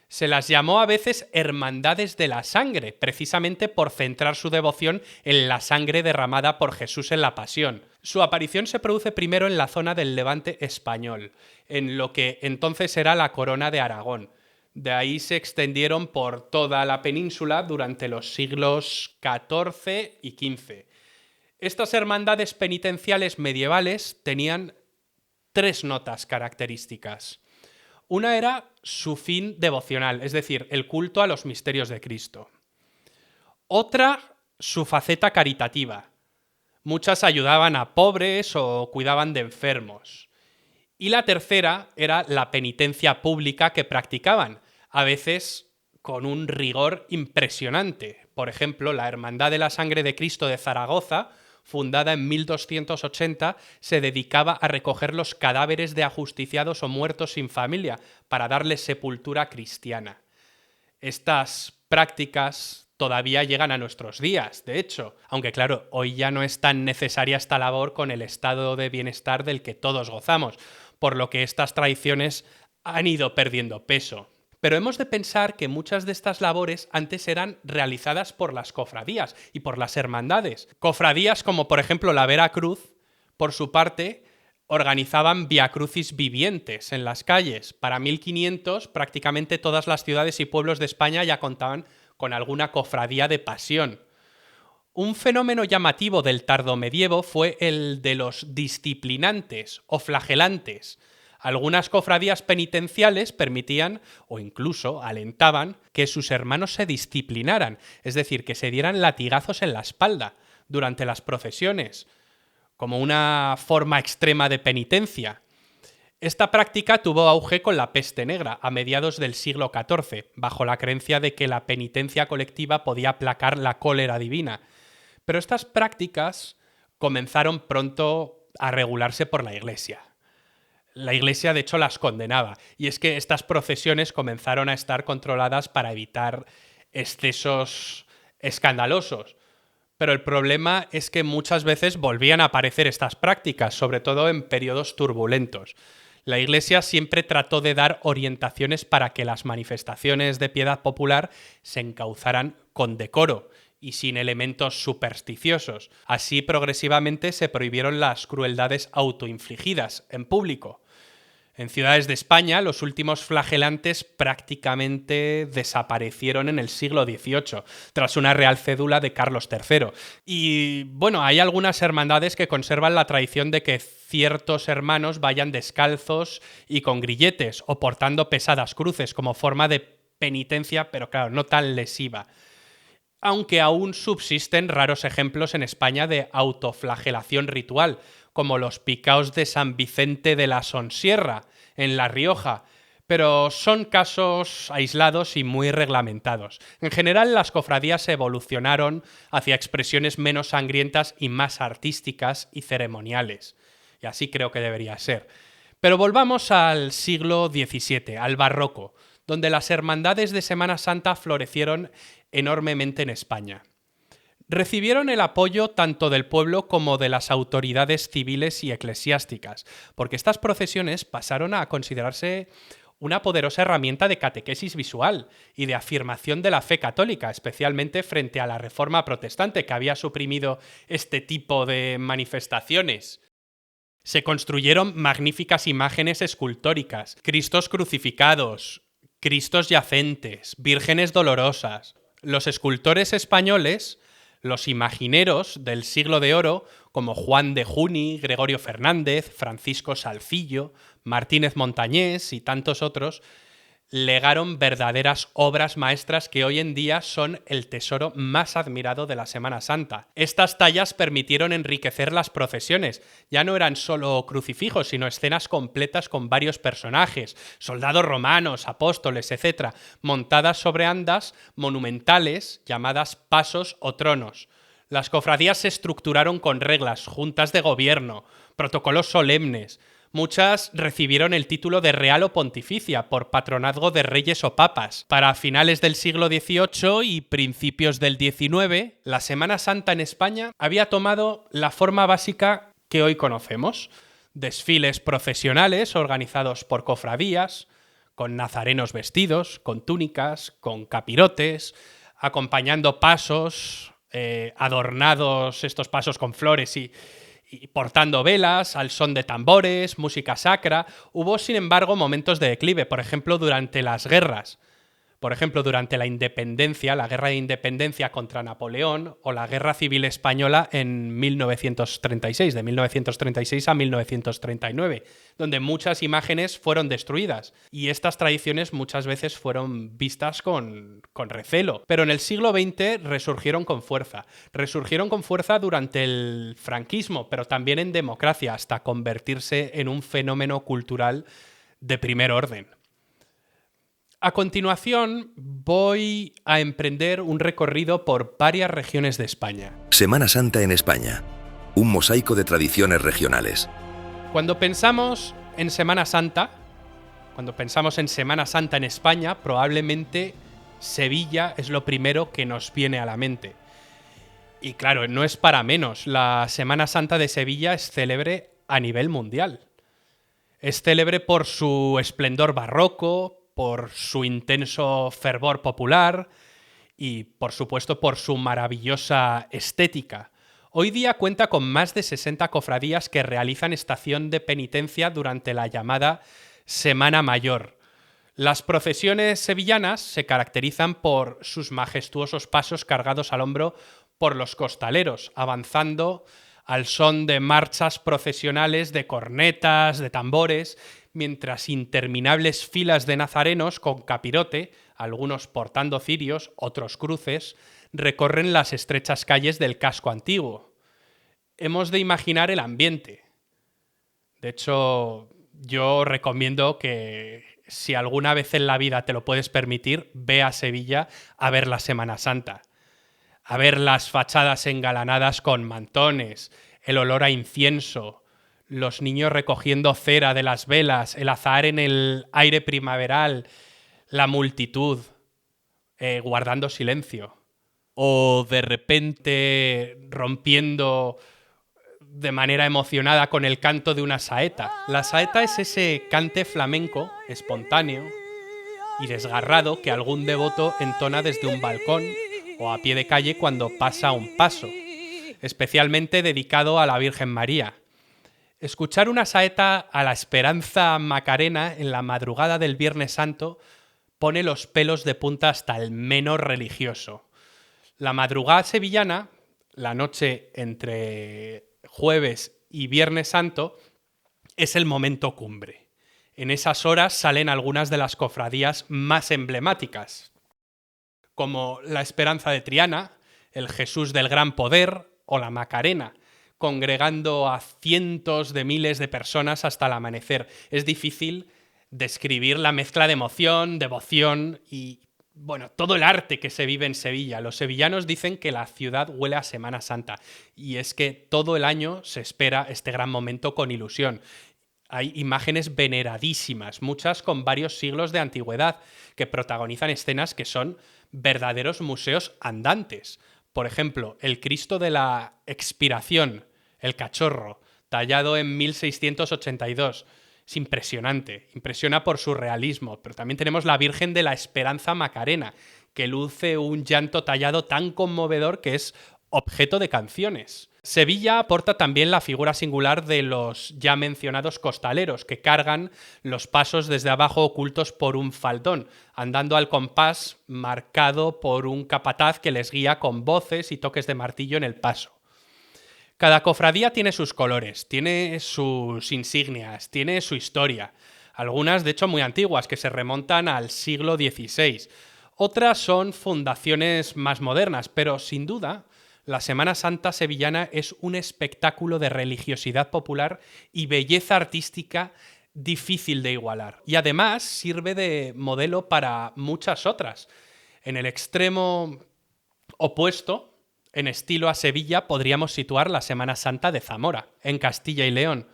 [SPEAKER 1] Se las llamó a veces hermandades de la sangre, precisamente por centrar su devoción en la sangre derramada por Jesús en la Pasión. Su aparición se produce primero en la zona del Levante español, en lo que entonces era la Corona de Aragón. De ahí se extendieron por toda la península durante los siglos XIV y XV. Estas hermandades penitenciales medievales tenían 3 notas características. Una era su fin devocional, es decir, el culto a los misterios de Cristo. Otra, su faceta caritativa. Muchas ayudaban a pobres o cuidaban de enfermos. Y la tercera era la penitencia pública que practicaban, a veces con un rigor impresionante. Por ejemplo, la Hermandad de la Sangre de Cristo de Zaragoza, fundada en 1280, se dedicaba a recoger los cadáveres de ajusticiados o muertos sin familia para darles sepultura cristiana. Estas prácticas todavía llegan a nuestros días, de hecho, aunque claro, hoy ya no es tan necesaria esta labor con el estado de bienestar del que todos gozamos, por lo que estas tradiciones han ido perdiendo peso. Pero hemos de pensar que muchas de estas labores antes eran realizadas por las cofradías y por las hermandades. Cofradías como por ejemplo la Veracruz, por su parte, organizaban viacrucis vivientes en las calles. Para 1500 prácticamente todas las ciudades y pueblos de España ya contaban con alguna cofradía de pasión. Un fenómeno llamativo del tardomedievo fue el de los disciplinantes o flagelantes. Algunas cofradías penitenciales permitían o incluso alentaban que sus hermanos se disciplinaran, es decir, que se dieran latigazos en la espalda durante las procesiones, como una forma extrema de penitencia. Esta práctica tuvo auge con la peste negra a mediados del siglo XIV, bajo la creencia de que la penitencia colectiva podía aplacar la cólera divina. Pero estas prácticas comenzaron pronto a regularse por la Iglesia. La Iglesia, de hecho, las condenaba, y es que estas procesiones comenzaron a estar controladas para evitar excesos escandalosos. Pero el problema es que muchas veces volvían a aparecer estas prácticas, sobre todo en periodos turbulentos. La Iglesia siempre trató de dar orientaciones para que las manifestaciones de piedad popular se encauzaran con decoro y sin elementos supersticiosos. Así, progresivamente se prohibieron las crueldades autoinfligidas en público. En ciudades de España, los últimos flagelantes prácticamente desaparecieron en el siglo XVIII, tras una real cédula de Carlos III. Y bueno, hay algunas hermandades que conservan la tradición de que ciertos hermanos vayan descalzos y con grilletes, o portando pesadas cruces como forma de penitencia, pero claro, no tan lesiva. Aunque aún subsisten raros ejemplos en España de autoflagelación ritual, como los picaos de San Vicente de la Sonsierra, en La Rioja, pero son casos aislados y muy reglamentados. En general, las cofradías evolucionaron hacia expresiones menos sangrientas y más artísticas y ceremoniales. Y así creo que debería ser. Pero volvamos al siglo XVII, al barroco, donde las hermandades de Semana Santa florecieron enormemente en España. Recibieron el apoyo tanto del pueblo como de las autoridades civiles y eclesiásticas, porque estas procesiones pasaron a considerarse una poderosa herramienta de catequesis visual y de afirmación de la fe católica, especialmente frente a la Reforma protestante, que había suprimido este tipo de manifestaciones. Se construyeron magníficas imágenes escultóricas, Cristos crucificados, Cristos yacentes, vírgenes dolorosas. Los escultores españoles, los imagineros del siglo de oro, como Juan de Juni, Gregorio Fernández, Francisco Salcillo, Martínez Montañés y tantos otros, legaron verdaderas obras maestras que hoy en día son el tesoro más admirado de la Semana Santa. Estas tallas permitieron enriquecer las procesiones. Ya no eran solo crucifijos, sino escenas completas con varios personajes, soldados romanos, apóstoles, etc., montadas sobre andas monumentales llamadas pasos o tronos. Las cofradías se estructuraron con reglas, juntas de gobierno, protocolos solemnes. Muchas recibieron el título de real o pontificia por patronazgo de reyes o papas. Para finales del siglo XVIII y principios del XIX, la Semana Santa en España había tomado la forma básica que hoy conocemos. Desfiles procesionales organizados por cofradías, con nazarenos vestidos, con túnicas, con capirotes, acompañando pasos, adornados estos pasos con flores y portando velas, al son de tambores, música sacra. Hubo, sin embargo, momentos de declive, por ejemplo, durante las guerras. Por ejemplo, durante la independencia, la guerra de independencia contra Napoleón o la Guerra Civil Española en 1936, de 1936 a 1939, donde muchas imágenes fueron destruidas. Y estas tradiciones muchas veces fueron vistas con recelo. Pero en el siglo XX resurgieron con fuerza. Resurgieron con fuerza durante el franquismo, pero también en democracia, hasta convertirse en un fenómeno cultural de primer orden. A continuación, voy a emprender un recorrido por varias regiones de España.
[SPEAKER 2] Semana Santa en España. Un mosaico de tradiciones regionales.
[SPEAKER 1] Cuando pensamos en Semana Santa en España, probablemente Sevilla es lo primero que nos viene a la mente. Y claro, no es para menos. La Semana Santa de Sevilla es célebre a nivel mundial. Es célebre por su esplendor barroco, por su intenso fervor popular y, por supuesto, por su maravillosa estética. Hoy día cuenta con más de 60 cofradías que realizan estación de penitencia durante la llamada Semana Mayor. Las procesiones sevillanas se caracterizan por sus majestuosos pasos cargados al hombro por los costaleros, avanzando al son de marchas procesionales de cornetas, de tambores, mientras interminables filas de nazarenos con capirote, algunos portando cirios, otros cruces, recorren las estrechas calles del casco antiguo. Hemos de imaginar el ambiente. De hecho, yo recomiendo que si alguna vez en la vida te lo puedes permitir, ve a Sevilla a ver la Semana Santa, a ver las fachadas engalanadas con mantones, el olor a incienso, los niños recogiendo cera de las velas, el azahar en el aire primaveral, la multitud guardando silencio. O de repente rompiendo de manera emocionada con el canto de una saeta. La saeta es ese cante flamenco, espontáneo y desgarrado que algún devoto entona desde un balcón o a pie de calle cuando pasa un paso, especialmente dedicado a la Virgen María. Escuchar una saeta a la Esperanza Macarena en la madrugada del Viernes Santo pone los pelos de punta hasta el menos religioso. La madrugada sevillana, la noche entre jueves y Viernes Santo, es el momento cumbre. En esas horas salen algunas de las cofradías más emblemáticas, como la Esperanza de Triana, el Jesús del Gran Poder o la Macarena, congregando a cientos de miles de personas hasta el amanecer. Es difícil describir la mezcla de emoción, devoción y, bueno, todo el arte que se vive en Sevilla. Los sevillanos dicen que la ciudad huele a Semana Santa, y es que todo el año se espera este gran momento con ilusión. Hay imágenes veneradísimas, muchas con varios siglos de antigüedad, que protagonizan escenas que son verdaderos museos andantes. Por ejemplo, el Cristo de la Expiración, el Cachorro, tallado en 1682. Es impresionante, impresiona por su realismo. Pero también tenemos la Virgen de la Esperanza Macarena, que luce un llanto tallado tan conmovedor que es objeto de canciones. Sevilla aporta también la figura singular de los ya mencionados costaleros, que cargan los pasos desde abajo ocultos por un faldón, andando al compás marcado por un capataz que les guía con voces y toques de martillo en el paso. Cada cofradía tiene sus colores, tiene sus insignias, tiene su historia. Algunas, de hecho, muy antiguas, que se remontan al siglo XVI. Otras son fundaciones más modernas, pero sin duda la Semana Santa sevillana es un espectáculo de religiosidad popular y belleza artística difícil de igualar. Y además sirve de modelo para muchas otras. En el extremo opuesto, en estilo a Sevilla, podríamos situar la Semana Santa de Zamora, en Castilla y León.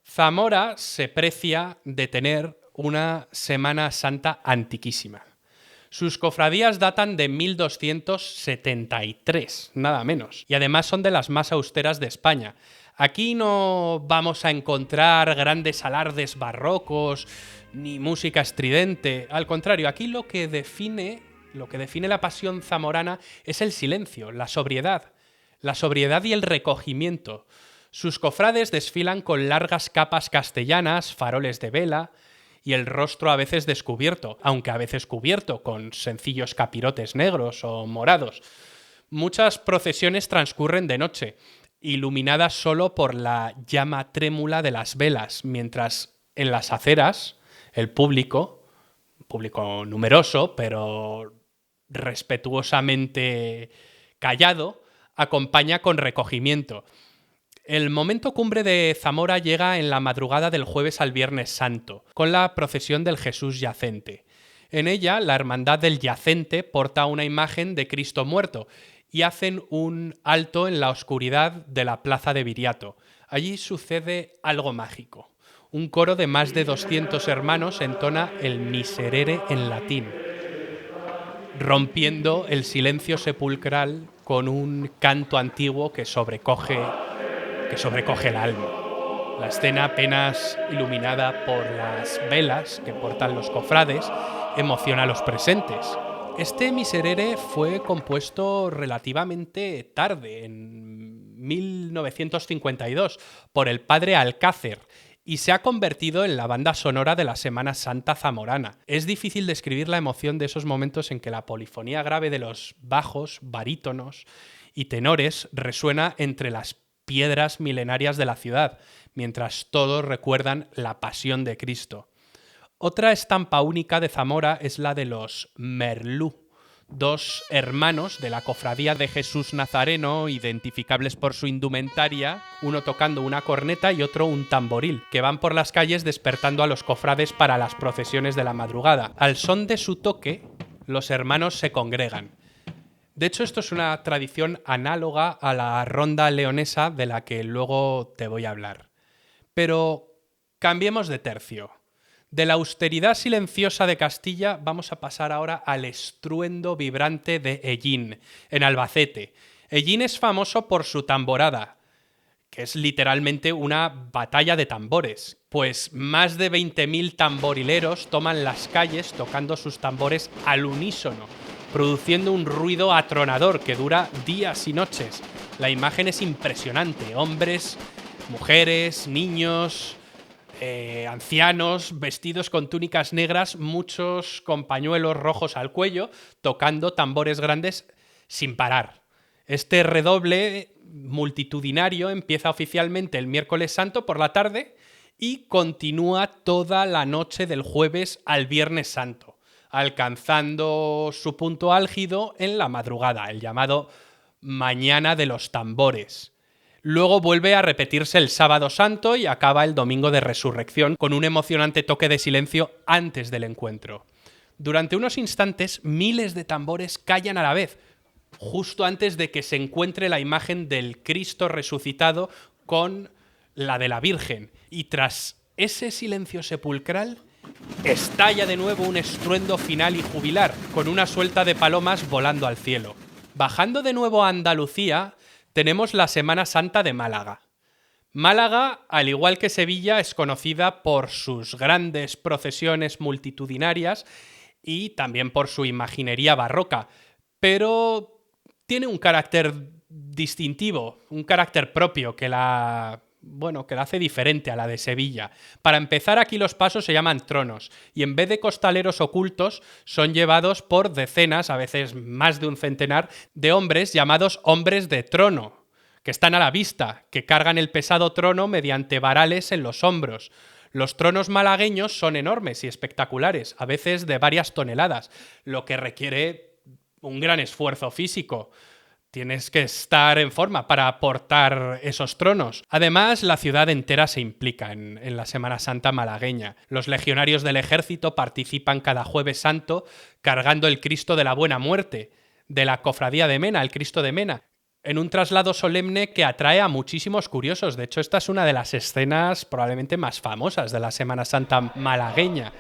[SPEAKER 1] Zamora se precia de tener una Semana Santa antiquísima. Sus cofradías datan de 1273, nada menos, y además son de las más austeras de España. Aquí no vamos a encontrar grandes alardes barrocos ni música estridente. Al contrario, aquí lo que define la pasión zamorana es el silencio, la sobriedad y el recogimiento. Sus cofrades desfilan con largas capas castellanas, faroles de vela y el rostro a veces descubierto, aunque a veces cubierto con sencillos capirotes negros o morados. Muchas procesiones transcurren de noche, iluminadas solo por la llama trémula de las velas, mientras en las aceras el público numeroso, pero respetuosamente callado, acompaña con recogimiento. El momento cumbre de Zamora llega en la madrugada del jueves al Viernes Santo, con la procesión del Jesús Yacente. En ella, la Hermandad del Yacente porta una imagen de Cristo muerto y hacen un alto en la oscuridad de la plaza de Viriato. Allí sucede algo mágico. Un coro de más de 200 hermanos entona el Miserere en latín, rompiendo el silencio sepulcral con un canto antiguo que sobrecoge el alma. La escena, apenas iluminada por las velas que portan los cofrades, emociona a los presentes. Este Miserere fue compuesto relativamente tarde, en 1952, por el padre Alcácer, y se ha convertido en la banda sonora de la Semana Santa zamorana. Es difícil describir la emoción de esos momentos en que la polifonía grave de los bajos, barítonos y tenores resuena entre las piedras milenarias de la ciudad, mientras todos recuerdan la pasión de Cristo. Otra estampa única de Zamora es la de los Merlú, dos hermanos de la cofradía de Jesús Nazareno, identificables por su indumentaria, uno tocando una corneta y otro un tamboril, que van por las calles despertando a los cofrades para las procesiones de la madrugada. Al son de su toque, los hermanos se congregan. De hecho, esto es una tradición análoga a la ronda leonesa de la que luego te voy a hablar. Pero cambiemos de tercio. De la austeridad silenciosa de Castilla vamos a pasar ahora al estruendo vibrante de Ellín, en Albacete. Ellín es famoso por su tamborada, que es literalmente una batalla de tambores. Pues más de 20.000 tamborileros toman las calles tocando sus tambores al unísono, produciendo un ruido atronador que dura días y noches. La imagen es impresionante. Hombres, mujeres, niños, ancianos, vestidos con túnicas negras, muchos con pañuelos rojos al cuello, tocando tambores grandes sin parar. Este redoble multitudinario empieza oficialmente el miércoles santo por la tarde y continúa toda la noche del jueves al viernes santo, alcanzando su punto álgido en la madrugada, el llamado Mañana de los Tambores. Luego vuelve a repetirse el sábado santo y acaba el domingo de resurrección con un emocionante toque de silencio antes del encuentro. Durante unos instantes, miles de tambores callan a la vez, justo antes de que se encuentre la imagen del Cristo resucitado con la de la Virgen. Y tras ese silencio sepulcral, estalla de nuevo un estruendo final y jubilar, con una suelta de palomas volando al cielo. Bajando de nuevo a Andalucía, tenemos la Semana Santa de Málaga. Málaga, al igual que Sevilla, es conocida por sus grandes procesiones multitudinarias y también por su imaginería barroca, pero tiene un carácter distintivo, un carácter propio que la hace diferente a la de Sevilla. Para empezar, aquí los pasos se llaman tronos y en vez de costaleros ocultos son llevados por decenas, a veces más de un centenar, de hombres llamados hombres de trono, que están a la vista, que cargan el pesado trono mediante varales en los hombros. Los tronos malagueños son enormes y espectaculares, a veces de varias toneladas, lo que requiere un gran esfuerzo físico. Tienes que estar en forma para portar esos tronos. Además, la ciudad entera se implica en la Semana Santa malagueña. Los legionarios del ejército participan cada jueves santo cargando el Cristo de la Buena Muerte, de la Cofradía de Mena, el Cristo de Mena, en un traslado solemne que atrae a muchísimos curiosos. De hecho, esta es una de las escenas probablemente más famosas de la Semana Santa malagueña.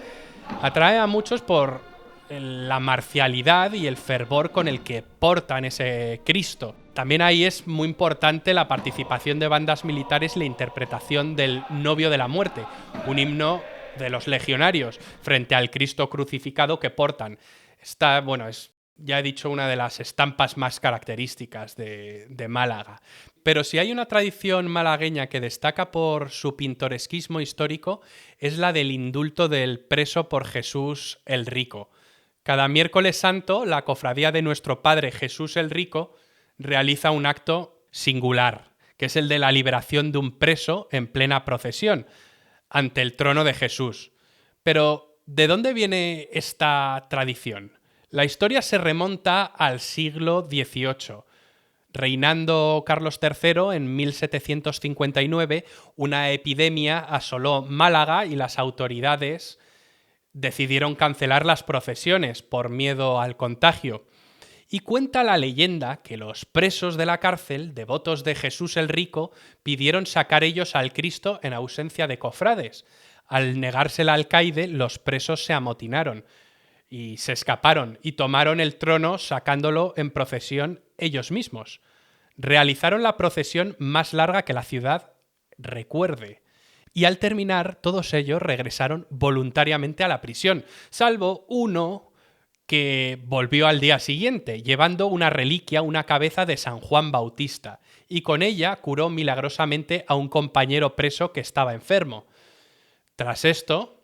[SPEAKER 1] Atrae a muchos por la marcialidad y el fervor con el que portan ese Cristo. También ahí es muy importante la participación de bandas militares y la interpretación del Novio de la Muerte, un himno de los legionarios frente al Cristo crucificado que portan. Esta, es, ya he dicho, una de las estampas más características de Málaga. Pero si hay una tradición malagueña que destaca por su pintoresquismo histórico, es la del indulto del preso por Jesús el Rico. Cada miércoles santo, la cofradía de nuestro Padre Jesús el Rico realiza un acto singular, que es el de la liberación de un preso en plena procesión, ante el trono de Jesús. Pero, ¿de dónde viene esta tradición? La historia se remonta al siglo XVIII. Reinando Carlos III en 1759, una epidemia asoló Málaga y las autoridades decidieron cancelar las procesiones por miedo al contagio. Y cuenta la leyenda que los presos de la cárcel, devotos de Jesús el Rico, pidieron sacar ellos al Cristo en ausencia de cofrades. Al negarse el alcaide, los presos se amotinaron y se escaparon y tomaron el trono sacándolo en procesión ellos mismos. Realizaron la procesión más larga que la ciudad recuerde. Y al terminar, todos ellos regresaron voluntariamente a la prisión, salvo uno que volvió al día siguiente, llevando una reliquia, una cabeza de San Juan Bautista, y con ella curó milagrosamente a un compañero preso que estaba enfermo. Tras esto,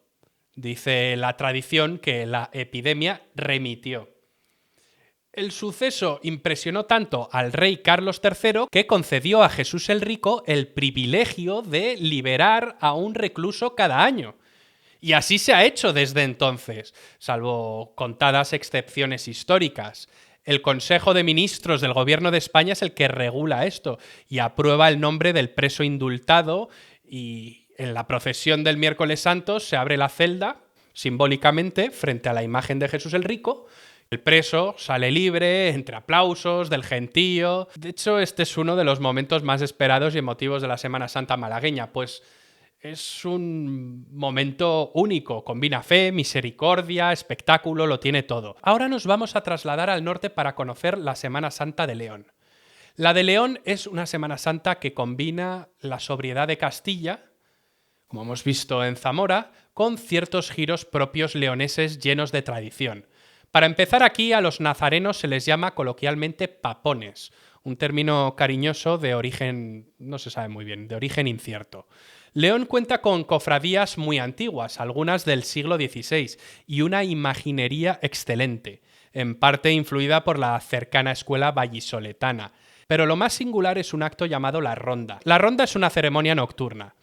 [SPEAKER 1] dice la tradición que la epidemia remitió. El suceso impresionó tanto al rey Carlos III que concedió a Jesús el Rico el privilegio de liberar a un recluso cada año. Y así se ha hecho desde entonces, salvo contadas excepciones históricas. El Consejo de Ministros del Gobierno de España es el que regula esto y aprueba el nombre del preso indultado, y en la procesión del miércoles santo se abre la celda, simbólicamente, frente a la imagen de Jesús el Rico. El preso sale libre, entre aplausos del gentío. De hecho, este es uno de los momentos más esperados y emotivos de la Semana Santa malagueña, pues es un momento único. Combina fe, misericordia, espectáculo, lo tiene todo. Ahora nos vamos a trasladar al norte para conocer la Semana Santa de León. La de León es una Semana Santa que combina la sobriedad de Castilla, como hemos visto en Zamora, con ciertos giros propios leoneses llenos de tradición. Para empezar, aquí a los nazarenos se les llama coloquialmente papones, un término cariñoso de origen, no se sabe muy bien, de origen incierto. León cuenta con cofradías muy antiguas, algunas del siglo XVI, y una imaginería excelente, en parte influida por la cercana escuela vallisoletana. Pero lo más singular es un acto llamado la ronda. La ronda es una ceremonia nocturna.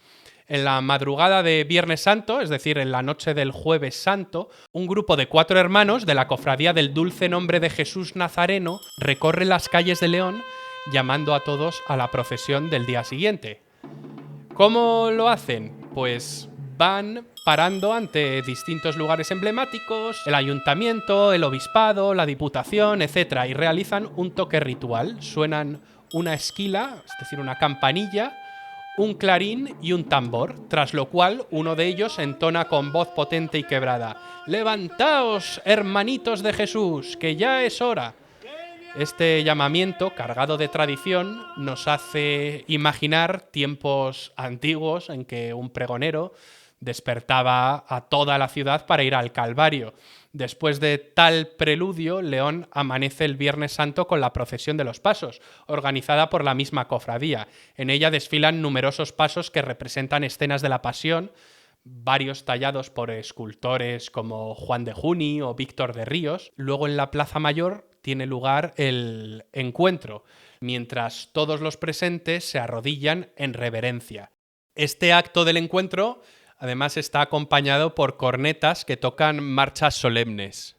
[SPEAKER 1] En la madrugada de Viernes Santo, es decir, en la noche del Jueves Santo, un grupo de 4 hermanos de la cofradía del Dulce Nombre de Jesús Nazareno recorre las calles de León llamando a todos a la procesión del día siguiente. ¿Cómo lo hacen? Pues van parando ante distintos lugares emblemáticos, el ayuntamiento, el obispado, la diputación, etc. y realizan un toque ritual. Suenan una esquila, es decir, una campanilla, un clarín y un tambor, tras lo cual uno de ellos entona con voz potente y quebrada: «¡Levantaos, hermanitos de Jesús, que ya es hora!». Este llamamiento, cargado de tradición, nos hace imaginar tiempos antiguos en que un pregonero despertaba a toda la ciudad para ir al Calvario. Después de tal preludio, León amanece el Viernes Santo con la procesión de los pasos, organizada por la misma cofradía. En ella desfilan numerosos pasos que representan escenas de la Pasión, varios tallados por escultores como Juan de Juni o Víctor de Ríos. Luego en la Plaza Mayor tiene lugar el encuentro, mientras todos los presentes se arrodillan en reverencia. Este acto del encuentro además está acompañado por cornetas que tocan marchas solemnes.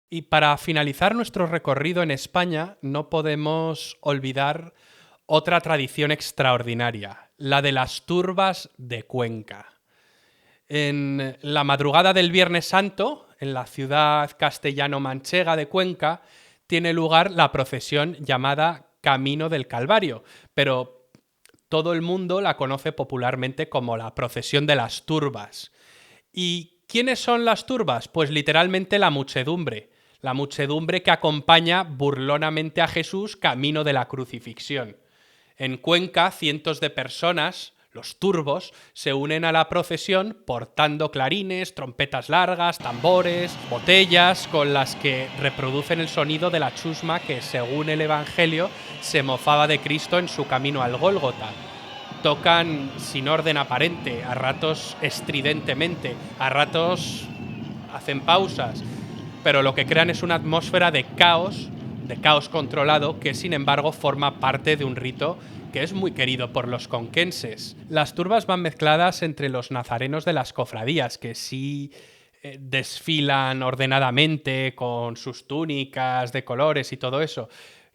[SPEAKER 1] Y para finalizar nuestro recorrido en España, no podemos olvidar otra tradición extraordinaria, la de las turbas de Cuenca. En la madrugada del Viernes Santo, en la ciudad castellano-manchega de Cuenca, tiene lugar la procesión llamada Camino del Calvario, pero todo el mundo la conoce popularmente como la procesión de las turbas. ¿Y quiénes son las turbas? Pues literalmente la muchedumbre que acompaña burlonamente a Jesús camino de la crucifixión. En Cuenca, cientos de personas, los turbos, se unen a la procesión portando clarines, trompetas largas, tambores, botellas, con las que reproducen el sonido de la chusma que, según el Evangelio, se mofaba de Cristo en su camino al Gólgota. Tocan sin orden aparente, a ratos estridentemente, a ratos hacen pausas, pero lo que crean es una atmósfera de caos controlado, que sin embargo forma parte de un rito que es muy querido por los conquenses. Las turbas van mezcladas entre los nazarenos de las cofradías, que sí desfilan ordenadamente con sus túnicas de colores y todo eso.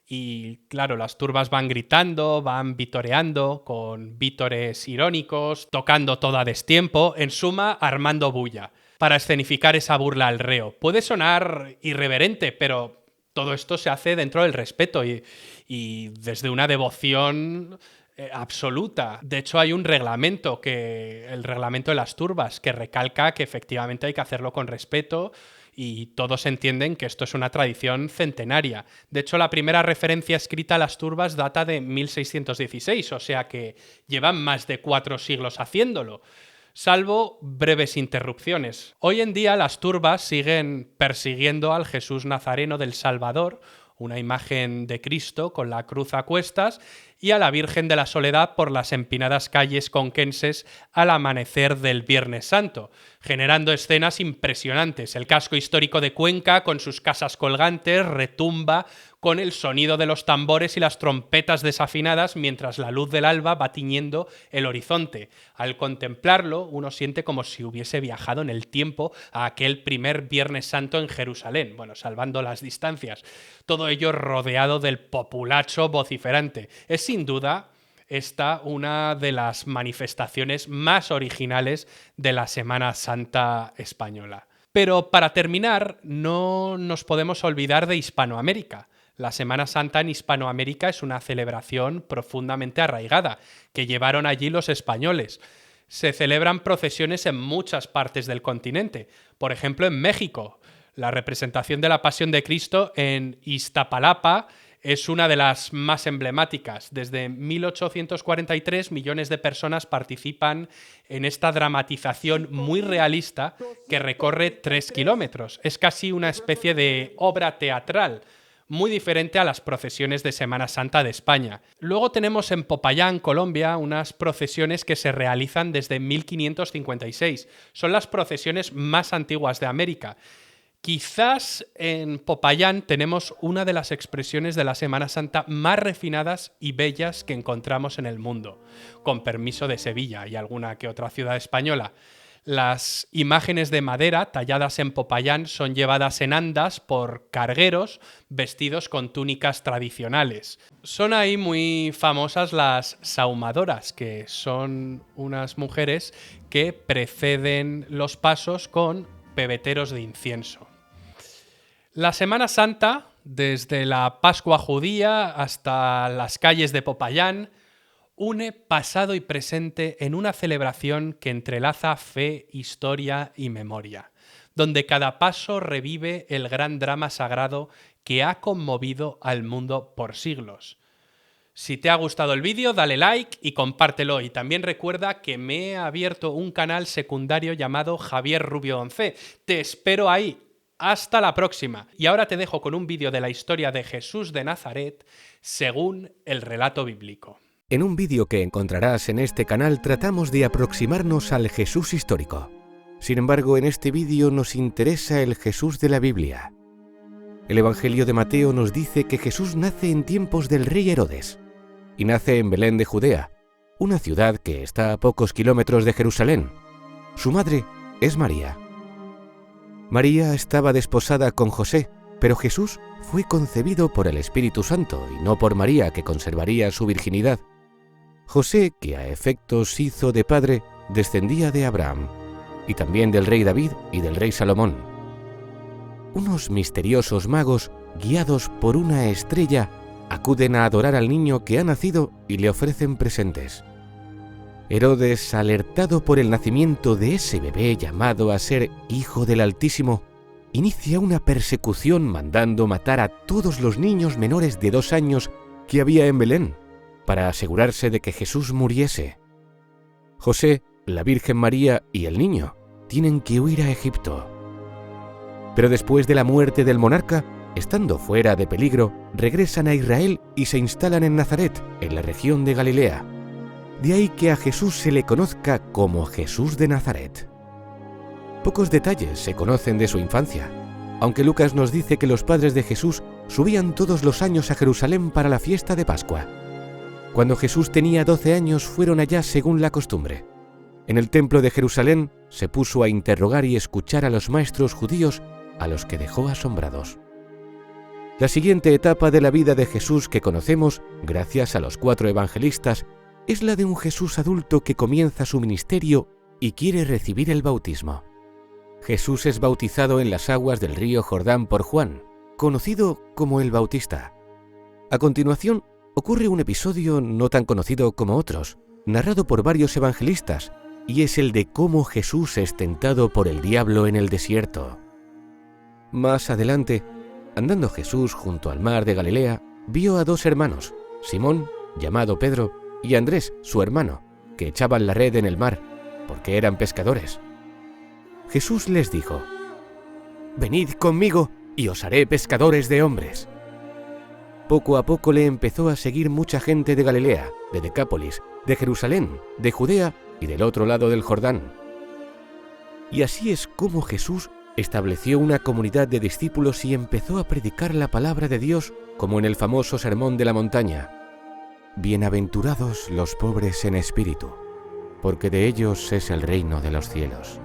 [SPEAKER 1] Y claro, las turbas van gritando, van vitoreando con vítores irónicos, tocando todo a destiempo, en suma, armando bulla para escenificar esa burla al reo. Puede sonar irreverente, pero todo esto se hace dentro del respeto y desde una devoción absoluta. De hecho, hay un reglamento, el reglamento de las turbas, que recalca que efectivamente hay que hacerlo con respeto y todos entienden que esto es una tradición centenaria. De hecho, la primera referencia escrita a las turbas data de 1616, o sea que llevan más de 4 siglos haciéndolo, salvo breves interrupciones. Hoy en día las turbas siguen persiguiendo al Jesús Nazareno del Salvador, una imagen de Cristo con la cruz a cuestas, y a la Virgen de la Soledad por las empinadas calles conquenses al amanecer del Viernes Santo, generando escenas impresionantes. El casco histórico de Cuenca, con sus casas colgantes, retumba con el sonido de los tambores y las trompetas desafinadas mientras la luz del alba va tiñendo el horizonte. Al contemplarlo, uno siente como si hubiese viajado en el tiempo a aquel primer Viernes Santo en Jerusalén, bueno, salvando las distancias. Todo ello rodeado del populacho vociferante. Es sin duda esta una de las manifestaciones más originales de la Semana Santa española. Pero para terminar, no nos podemos olvidar de Hispanoamérica. La Semana Santa en Hispanoamérica es una celebración profundamente arraigada, que llevaron allí los españoles. Se celebran procesiones en muchas partes del continente. Por ejemplo, en México, la representación de la Pasión de Cristo en Iztapalapa Es una de las más emblemáticas. Desde 1843 millones de personas participan en esta dramatización muy realista que recorre 3 kilómetros. Es casi una especie de obra teatral, muy diferente a las procesiones de Semana Santa de España. Luego tenemos en Popayán, Colombia, unas procesiones que se realizan desde 1556. Son las procesiones más antiguas de América. Quizás en Popayán tenemos una de las expresiones de la Semana Santa más refinadas y bellas que encontramos en el mundo, con permiso de Sevilla y alguna que otra ciudad española. Las imágenes de madera talladas en Popayán son llevadas en andas por cargueros vestidos con túnicas tradicionales. Son ahí muy famosas las sahumadoras, que son unas mujeres que preceden los pasos con pebeteros de incienso. La Semana Santa, desde la Pascua judía hasta las calles de Popayán, une pasado y presente en una celebración que entrelaza fe, historia y memoria, donde cada paso revive el gran drama sagrado que ha conmovido al mundo por siglos. Si te ha gustado el vídeo, dale like y compártelo. Y también recuerda que me he abierto un canal secundario llamado Javier Rubio 11. Te espero ahí. Hasta la próxima. Y ahora te dejo con un vídeo de la historia de Jesús de Nazaret según el relato bíblico.
[SPEAKER 3] En un vídeo que encontrarás en este canal tratamos de aproximarnos al Jesús histórico. Sin embargo, en este vídeo nos interesa el Jesús de la Biblia. El Evangelio de Mateo nos dice que Jesús nace en tiempos del rey Herodes y nace en Belén de Judea, una ciudad que está a pocos kilómetros de Jerusalén. Su madre es María. María estaba desposada con José, pero Jesús fue concebido por el Espíritu Santo y no por María, que conservaría su virginidad. José, que a efectos hizo de padre, descendía de Abraham, y también del rey David y del rey Salomón. Unos misteriosos magos, guiados por una estrella, acuden a adorar al niño que ha nacido y le ofrecen presentes. Herodes, alertado por el nacimiento de ese bebé llamado a ser Hijo del Altísimo, inicia una persecución mandando matar a todos los niños menores de 2 años que había en Belén, para asegurarse de que Jesús muriese. José, la Virgen María y el niño tienen que huir a Egipto. Pero después de la muerte del monarca, estando fuera de peligro, regresan a Israel y se instalan en Nazaret, en la región de Galilea. De ahí que a Jesús se le conozca como Jesús de Nazaret. Pocos detalles se conocen de su infancia, aunque Lucas nos dice que los padres de Jesús subían todos los años a Jerusalén para la fiesta de Pascua. Cuando Jesús tenía 12 años fueron allá según la costumbre. En el templo de Jerusalén se puso a interrogar y escuchar a los maestros judíos, a los que dejó asombrados. La siguiente etapa de la vida de Jesús que conocemos, gracias a los 4 evangelistas, es la de un Jesús adulto que comienza su ministerio y quiere recibir el bautismo. Jesús es bautizado en las aguas del río Jordán por Juan, conocido como el Bautista. A continuación, ocurre un episodio no tan conocido como otros, narrado por varios evangelistas, y es el de cómo Jesús es tentado por el diablo en el desierto. Más adelante, andando Jesús junto al mar de Galilea, vio a 2 hermanos, Simón, llamado Pedro, y Andrés, su hermano, que echaban la red en el mar, porque eran pescadores. Jesús les dijo: «Venid conmigo y os haré pescadores de hombres». Poco a poco le empezó a seguir mucha gente de Galilea, de Decápolis, de Jerusalén, de Judea y del otro lado del Jordán. Y así es como Jesús estableció una comunidad de discípulos y empezó a predicar la palabra de Dios, como en el famoso Sermón de la Montaña. «Bienaventurados los pobres en espíritu, porque de ellos es el reino de los cielos».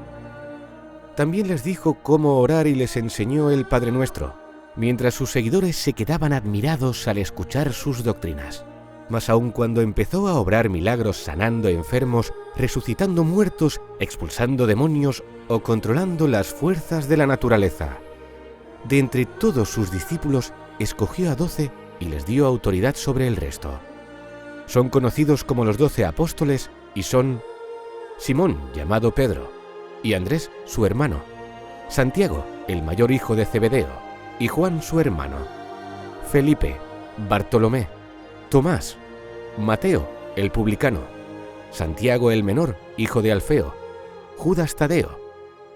[SPEAKER 3] También les dijo cómo orar y les enseñó el Padre Nuestro, mientras sus seguidores se quedaban admirados al escuchar sus doctrinas. Mas aun cuando empezó a obrar milagros sanando enfermos, resucitando muertos, expulsando demonios o controlando las fuerzas de la naturaleza. De entre todos sus discípulos, escogió a 12 y les dio autoridad sobre el resto. Son conocidos como los 12 apóstoles y son Simón, llamado Pedro, y Andrés, su hermano, Santiago, el mayor hijo de Zebedeo, y Juan, su hermano, Felipe, Bartolomé, Tomás, Mateo, el publicano, Santiago el menor, hijo de Alfeo, Judas Tadeo,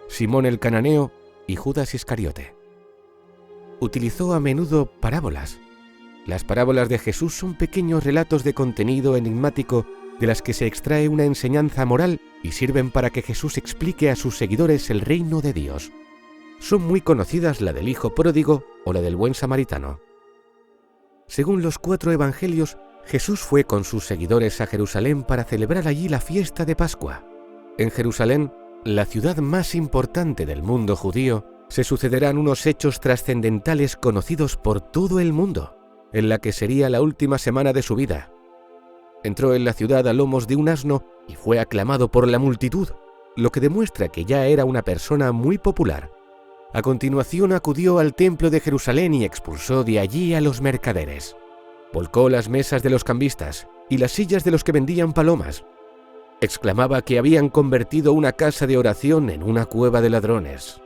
[SPEAKER 3] Simón el cananeo y Judas Iscariote. Utilizó a menudo parábolas. Las parábolas de Jesús son pequeños relatos de contenido enigmático de las que se extrae una enseñanza moral y sirven para que Jesús explique a sus seguidores el reino de Dios. Son muy conocidas la del Hijo Pródigo o la del Buen Samaritano. Según los 4 evangelios, Jesús fue con sus seguidores a Jerusalén para celebrar allí la fiesta de Pascua. En Jerusalén, la ciudad más importante del mundo judío, se sucederán unos hechos trascendentales conocidos por todo el mundo, en la que sería la última semana de su vida. Entró en la ciudad a lomos de un asno y fue aclamado por la multitud, lo que demuestra que ya era una persona muy popular. A continuación acudió al templo de Jerusalén y expulsó de allí a los mercaderes. Volcó las mesas de los cambistas y las sillas de los que vendían palomas. Exclamaba que habían convertido una casa de oración en una cueva de ladrones.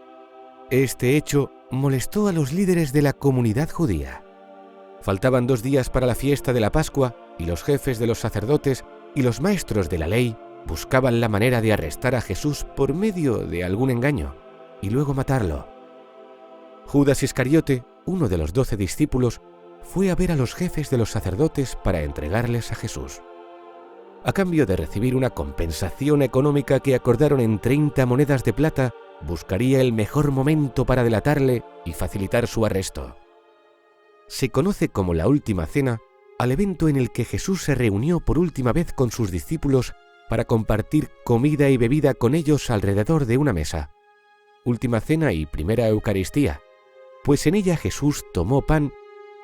[SPEAKER 3] Este hecho molestó a los líderes de la comunidad judía. Faltaban 2 días para la fiesta de la Pascua y los jefes de los sacerdotes y los maestros de la ley buscaban la manera de arrestar a Jesús por medio de algún engaño y luego matarlo. Judas Iscariote, uno de los 12 discípulos, fue a ver a los jefes de los sacerdotes para entregarles a Jesús. A cambio de recibir una compensación económica que acordaron en 30 monedas de plata, buscaría el mejor momento para delatarle y facilitar su arresto. Se conoce como la Última Cena al evento en el que Jesús se reunió por última vez con sus discípulos para compartir comida y bebida con ellos alrededor de una mesa. Última Cena y Primera Eucaristía, pues en ella Jesús tomó pan,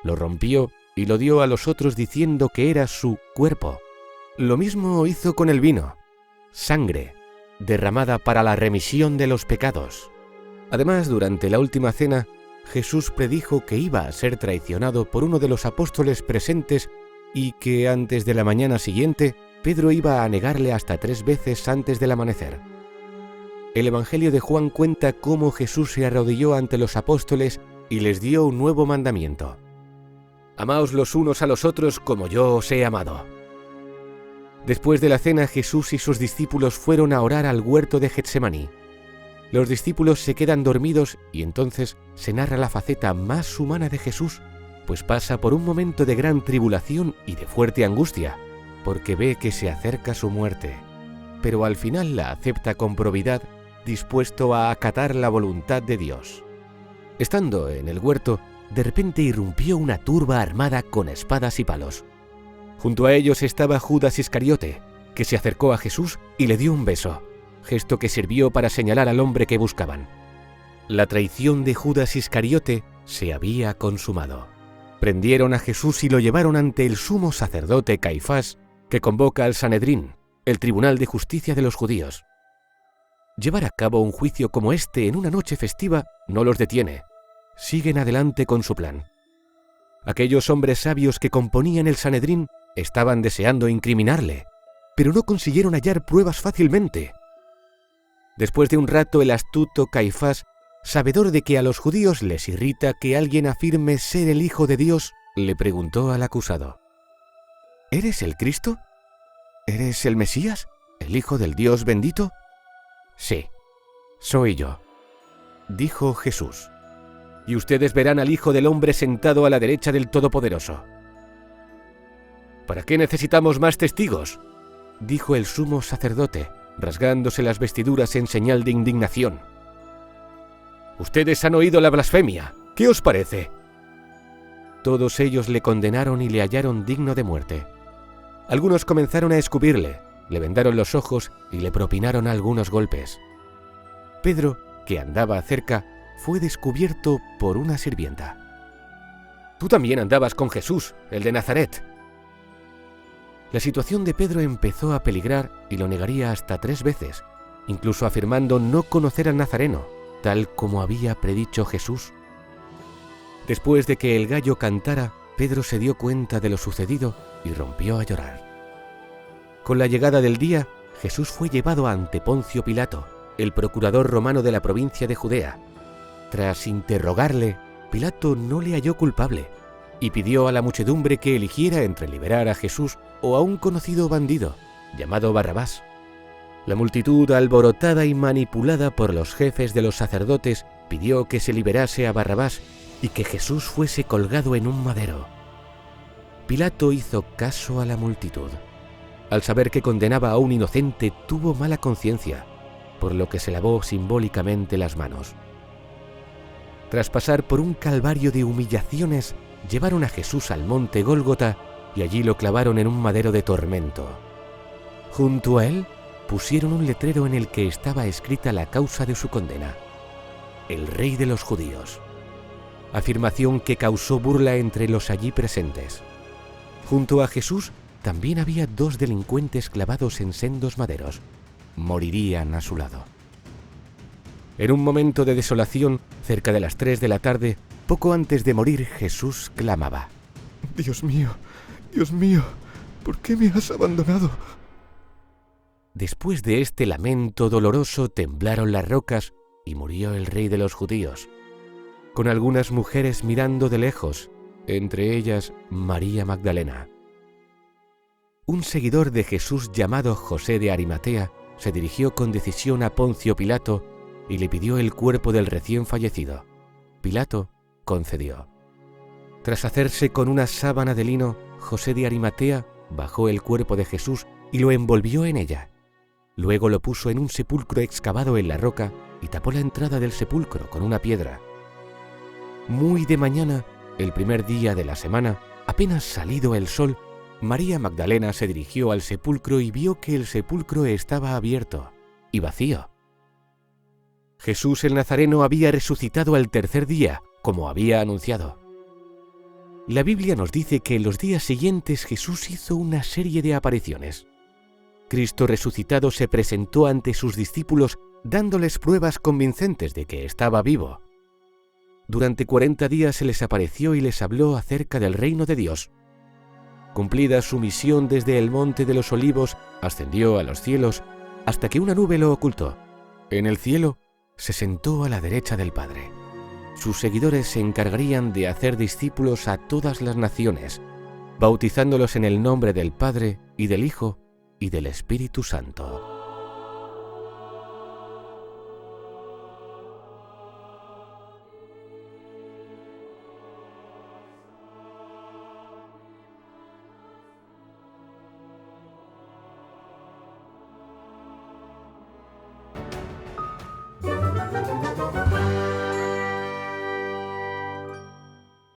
[SPEAKER 3] lo rompió y lo dio a los otros diciendo que era su cuerpo. Lo mismo hizo con el vino, sangre, derramada para la remisión de los pecados. Además, durante la Última Cena, Jesús predijo que iba a ser traicionado por uno de los apóstoles presentes y que antes de la mañana siguiente, Pedro iba a negarle hasta 3 veces antes del amanecer. El Evangelio de Juan cuenta cómo Jesús se arrodilló ante los apóstoles y les dio un nuevo mandamiento. Amaos los unos a los otros como yo os he amado. Después de la cena, Jesús y sus discípulos fueron a orar al huerto de Getsemaní. Los discípulos se quedan dormidos y entonces se narra la faceta más humana de Jesús, pues pasa por un momento de gran tribulación y de fuerte angustia, porque ve que se acerca su muerte, pero al final la acepta con probidad, dispuesto a acatar la voluntad de Dios. Estando en el huerto, de repente irrumpió una turba armada con espadas y palos. Junto a ellos estaba Judas Iscariote, que se acercó a Jesús y le dio un beso, gesto que sirvió para señalar al hombre que buscaban. La traición de Judas Iscariote se había consumado. Prendieron a Jesús y lo llevaron ante el sumo sacerdote Caifás, que convoca al Sanedrín, el tribunal de justicia de los judíos. Llevar a cabo un juicio como este en una noche festiva no los detiene. Siguen adelante con su plan. Aquellos hombres sabios que componían el Sanedrín estaban deseando incriminarle, pero no consiguieron hallar pruebas fácilmente. Después de un rato, el astuto Caifás, sabedor de que a los judíos les irrita que alguien afirme ser el Hijo de Dios, le preguntó al acusado: ¿Eres el Cristo? ¿Eres el Mesías? ¿El Hijo del Dios bendito? Sí, soy yo, dijo Jesús. Y ustedes verán al Hijo del Hombre sentado a la derecha del Todopoderoso. ¿Para qué necesitamos más testigos?, dijo el sumo sacerdote, rasgándose las vestiduras en señal de indignación. Ustedes han oído la blasfemia. ¿Qué os parece? Todos ellos le condenaron y le hallaron digno de muerte. Algunos comenzaron a escupirle, le vendaron los ojos y le propinaron algunos golpes. Pedro, que andaba cerca, fue descubierto por una sirvienta. Tú también andabas con Jesús, el de Nazaret. La situación de Pedro empezó a peligrar y lo negaría hasta 3 veces, incluso afirmando no conocer al Nazareno, tal como había predicho Jesús. Después de que el gallo cantara, Pedro se dio cuenta de lo sucedido y rompió a llorar. Con la llegada del día, Jesús fue llevado ante Poncio Pilato, el procurador romano de la provincia de Judea. Tras interrogarle, Pilato no le halló culpable y pidió a la muchedumbre que eligiera entre liberar a Jesús o a un conocido bandido, llamado Barrabás. La multitud, alborotada y manipulada por los jefes de los sacerdotes, pidió que se liberase a Barrabás y que Jesús fuese colgado en un madero. Pilato hizo caso a la multitud. Al saber que condenaba a un inocente, tuvo mala conciencia, por lo que se lavó simbólicamente las manos. Tras pasar por un calvario de humillaciones, llevaron a Jesús al monte Gólgota y allí lo clavaron en un madero de tormento. Junto a él pusieron un letrero en el que estaba escrita la causa de su condena: el Rey de los Judíos. Afirmación que causó burla entre los allí presentes. Junto a Jesús también había 2 delincuentes clavados en sendos maderos. Morirían a su lado. En un momento de desolación, cerca de las 3 de la tarde, poco antes de morir, Jesús clamaba:
[SPEAKER 4] Dios mío, ¿por qué me has abandonado?
[SPEAKER 3] Después de este lamento doloroso, temblaron las rocas y murió el Rey de los Judíos, con algunas mujeres mirando de lejos, entre ellas María Magdalena. Un seguidor de Jesús llamado José de Arimatea se dirigió con decisión a Poncio Pilato y le pidió el cuerpo del recién fallecido. Pilato concedió. Tras hacerse con una sábana de lino, José de Arimatea bajó el cuerpo de Jesús y lo envolvió en ella. Luego lo puso en un sepulcro excavado en la roca y tapó la entrada del sepulcro con una piedra. Muy de mañana, el primer día de la semana, apenas salido el sol, María Magdalena se dirigió al sepulcro y vio que el sepulcro estaba abierto y vacío. Jesús el Nazareno había resucitado al tercer día, como había anunciado. La Biblia nos dice que en los días siguientes Jesús hizo una serie de apariciones. Cristo resucitado se presentó ante sus discípulos dándoles pruebas convincentes de que estaba vivo. Durante 40 días se les apareció y les habló acerca del reino de Dios. Cumplida su misión desde el Monte de los Olivos, ascendió a los cielos hasta que una nube lo ocultó. En el cielo se sentó a la derecha del Padre. Sus seguidores se encargarían de hacer discípulos a todas las naciones, bautizándolos en el nombre del Padre y del Hijo y del Espíritu Santo.